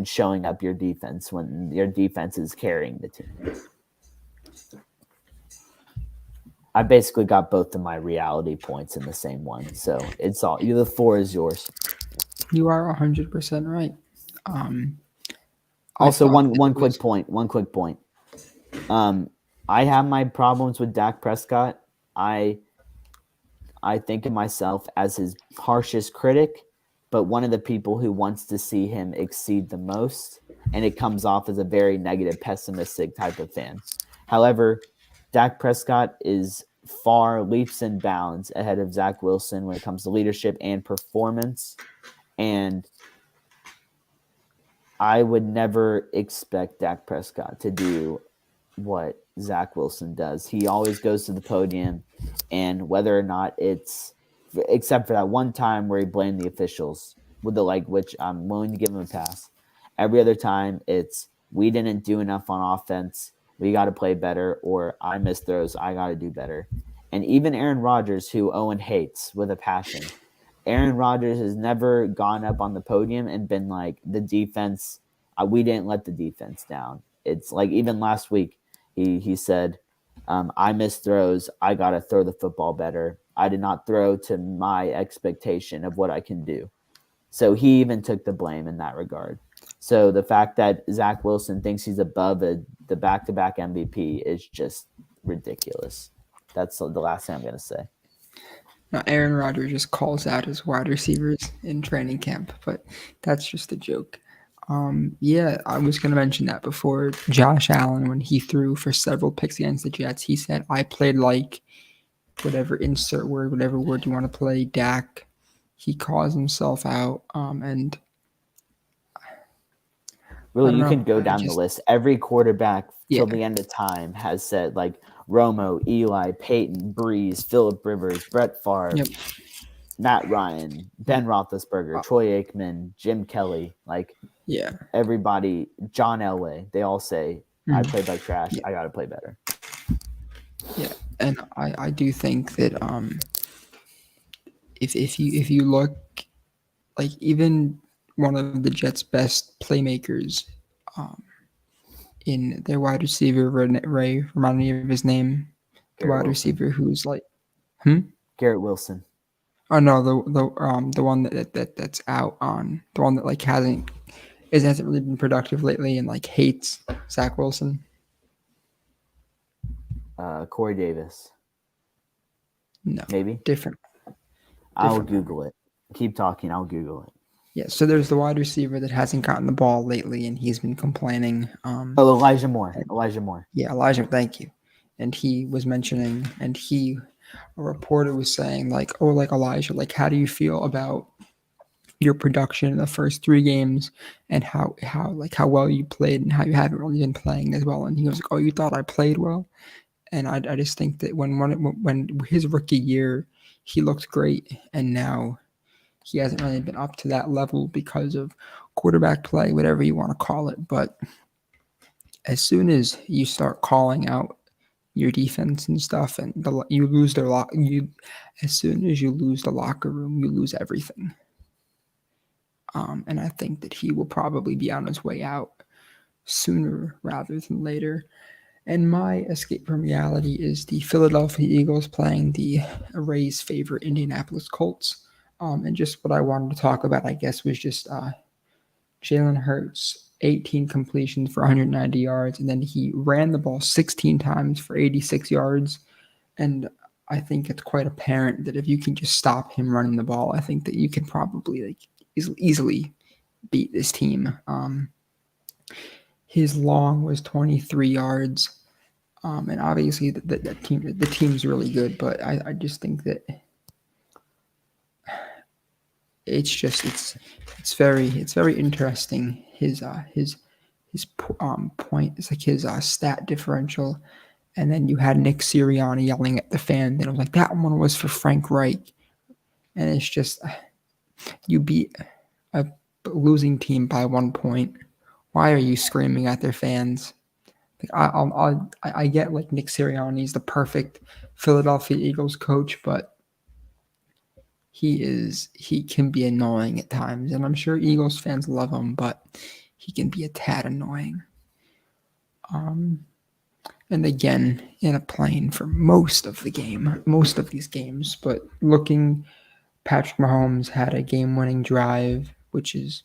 showing up your defense when your defense is carrying the team. I basically got both of my reality points in the same one, so it's all you. The floor is yours. You are 100% right. Also, one quick point. I have my problems with Dak Prescott. I think of myself as his harshest critic, but one of the people who wants to see him exceed the most, and it comes off as a very negative, pessimistic type of fan. However, Dak Prescott is far leaps and bounds ahead of Zach Wilson when it comes to leadership and performance, and I would never expect Dak Prescott to do what Zach Wilson does. He always goes to the podium, and whether or not it's, except for that one time where he blamed the officials with which I'm willing to give him a pass. Every other time it's, we didn't do enough on offense, we got to play better, or I missed throws, I got to do better. And even Aaron Rodgers, who Owen hates with a passion, Aaron Rodgers has never gone up on the podium and been like, the defense, we didn't let the defense down. It's like, even last week, he said, I missed throws. I got to throw the football better. I did not throw to my expectation of what I can do. So he even took the blame in that regard. So the fact that Zach Wilson thinks he's above the back-to-back MVP is just ridiculous. That's the last thing I'm going to say. Now, Aaron Rodgers just calls out his wide receivers in training camp, but that's just a joke. Yeah, I was going to mention that before. Josh Allen, when he threw for several picks against the Jets, he said, I played like whatever insert word, whatever word you want to play, Dak. He calls himself out, and really, you can go down the list. Every quarterback till the end of time has said, like, Romo, Eli, Peyton, Breeze, Phillip Rivers, Brett Favre, Matt Ryan, Ben Roethlisberger, Troy Aikman, Jim Kelly, everybody, John Elway, they all say, I played like trash, I got to play better. Yeah, and I do think that if you look, like, even one of the Jets' best playmakers in their wide receiver Ray, remind me of his name. The Garrett wide Wilson. receiver who's like, Garrett Wilson. oh no, the one that's out on the one that like hasn't really been productive lately and like hates Zach Wilson. Corey Davis. No, Maybe. different. I'll Different one. Google it. Keep talking. I'll Google it. Yeah, so there's the wide receiver that hasn't gotten the ball lately, and he's been complaining. Oh, Elijah Moore. Elijah Moore. Yeah, Elijah, thank you. And he was mentioning, a reporter was saying, like, oh, like Elijah, like, how do you feel about your production in the first 3 games and how well you played and how you haven't really been playing as well? And he was like, oh, you thought I played well? And I just think that when his rookie year, he looked great, and now he hasn't really been up to that level because of quarterback play, whatever you want to call it. But as soon as you start calling out your defense and stuff, and you lose their lock, as soon as you lose the locker room, you lose everything. And I think that he will probably be on his way out sooner rather than later. And my escape from reality is the Philadelphia Eagles playing the Rays' favorite Indianapolis Colts. And just what I wanted to talk about, I guess, was just Jalen Hurts, 18 completions for 190 yards, and then he ran the ball 16 times for 86 yards. And I think it's quite apparent that if you can just stop him running the ball, I think that you can probably easily beat this team. His long was 23 yards. And obviously the team's really good, but I just think that it's very interesting. His point is like his stat differential, and then you had Nick Sirianni yelling at the fan. Then it was like that one was for Frank Reich, and it's just you beat a losing team by 1 point. Why are you screaming at their fans? Like I get like Nick Sirianni's the perfect Philadelphia Eagles coach, but he can be annoying at times, and I'm sure Eagles fans love him, but he can be a tad annoying. And again, in a plane for most of these games, but Patrick Mahomes had a game-winning drive, which is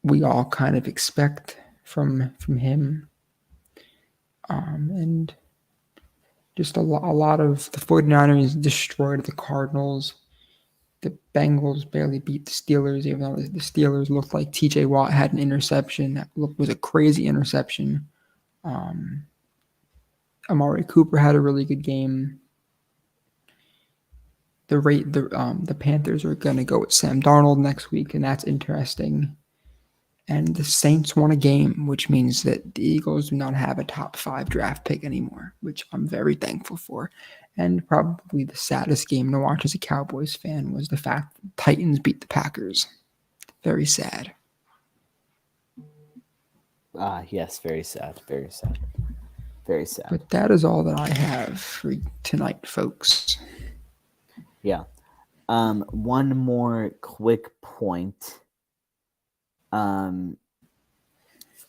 we all kind of expect from him. And just a lot of the 49ers destroyed the Cardinals. The Bengals barely beat the Steelers, even though the Steelers looked like TJ Watt had an interception. That was a crazy interception. Amari Cooper had a really good game. The Panthers are going to go with Sam Darnold next week, and that's interesting. And the Saints won a game, which means that the Eagles do not have a top 5 draft pick anymore, which I'm very thankful for. And probably the saddest game to watch as a Cowboys fan was the fact that the Titans beat the Packers. Very sad. Yes, very sad. Very sad. Very sad. But that is all that I have for tonight, folks. Yeah. One more quick point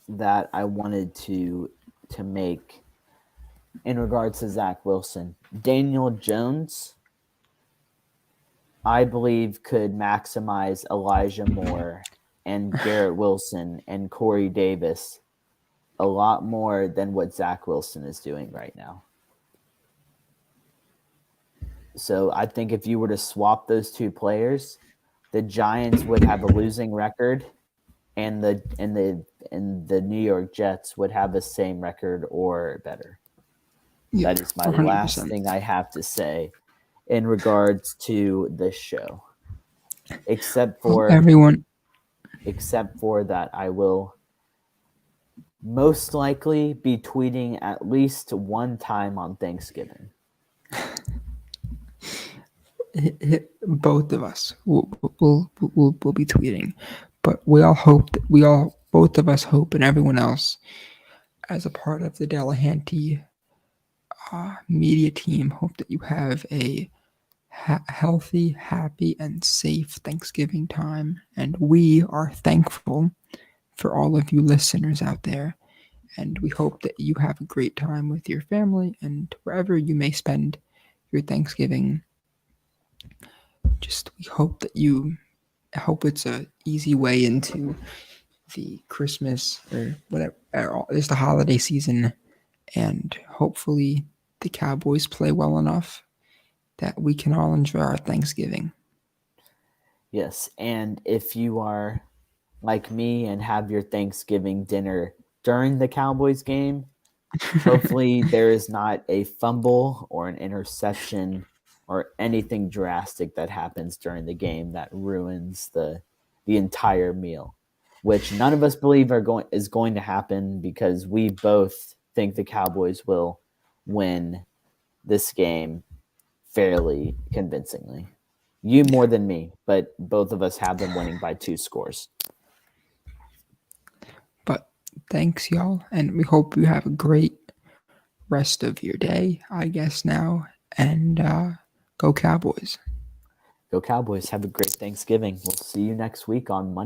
that I wanted to make in regards to Zach Wilson. Daniel Jones, I believe, could maximize Elijah Moore and Garrett Wilson and Corey Davis a lot more than what Zach Wilson is doing right now. So I think if you were to swap those two players, the Giants would have a losing record, and the New York Jets would have the same record or better. Yeah, that is my 100%. Last thing I have to say in regards to this show. Except for that I will most likely be tweeting at least one time on Thanksgiving. Both of us will be tweeting, but both of us hope, and everyone else, as a part of the Delahanty media team, hope that you have a healthy, happy, and safe Thanksgiving time. And we are thankful for all of you listeners out there. And we hope that you have a great time with your family and wherever you may spend your Thanksgiving. Just we hope that you I hope it's a easy way into the Christmas or whatever, just the holiday season, and hopefully the Cowboys play well enough that we can all enjoy our Thanksgiving. Yes, and if you are like me and have your Thanksgiving dinner during the Cowboys game, hopefully there is not a fumble or an interception or anything drastic that happens during the game that ruins the entire meal, which none of us believe is going to happen because we both think the Cowboys will win this game fairly convincingly. You more than me, but both of us have them winning by 2 scores. But thanks, y'all, and we hope you have a great rest of your day, I guess now, and go Cowboys. Go Cowboys. Have a great Thanksgiving. We'll see you next week on Monday.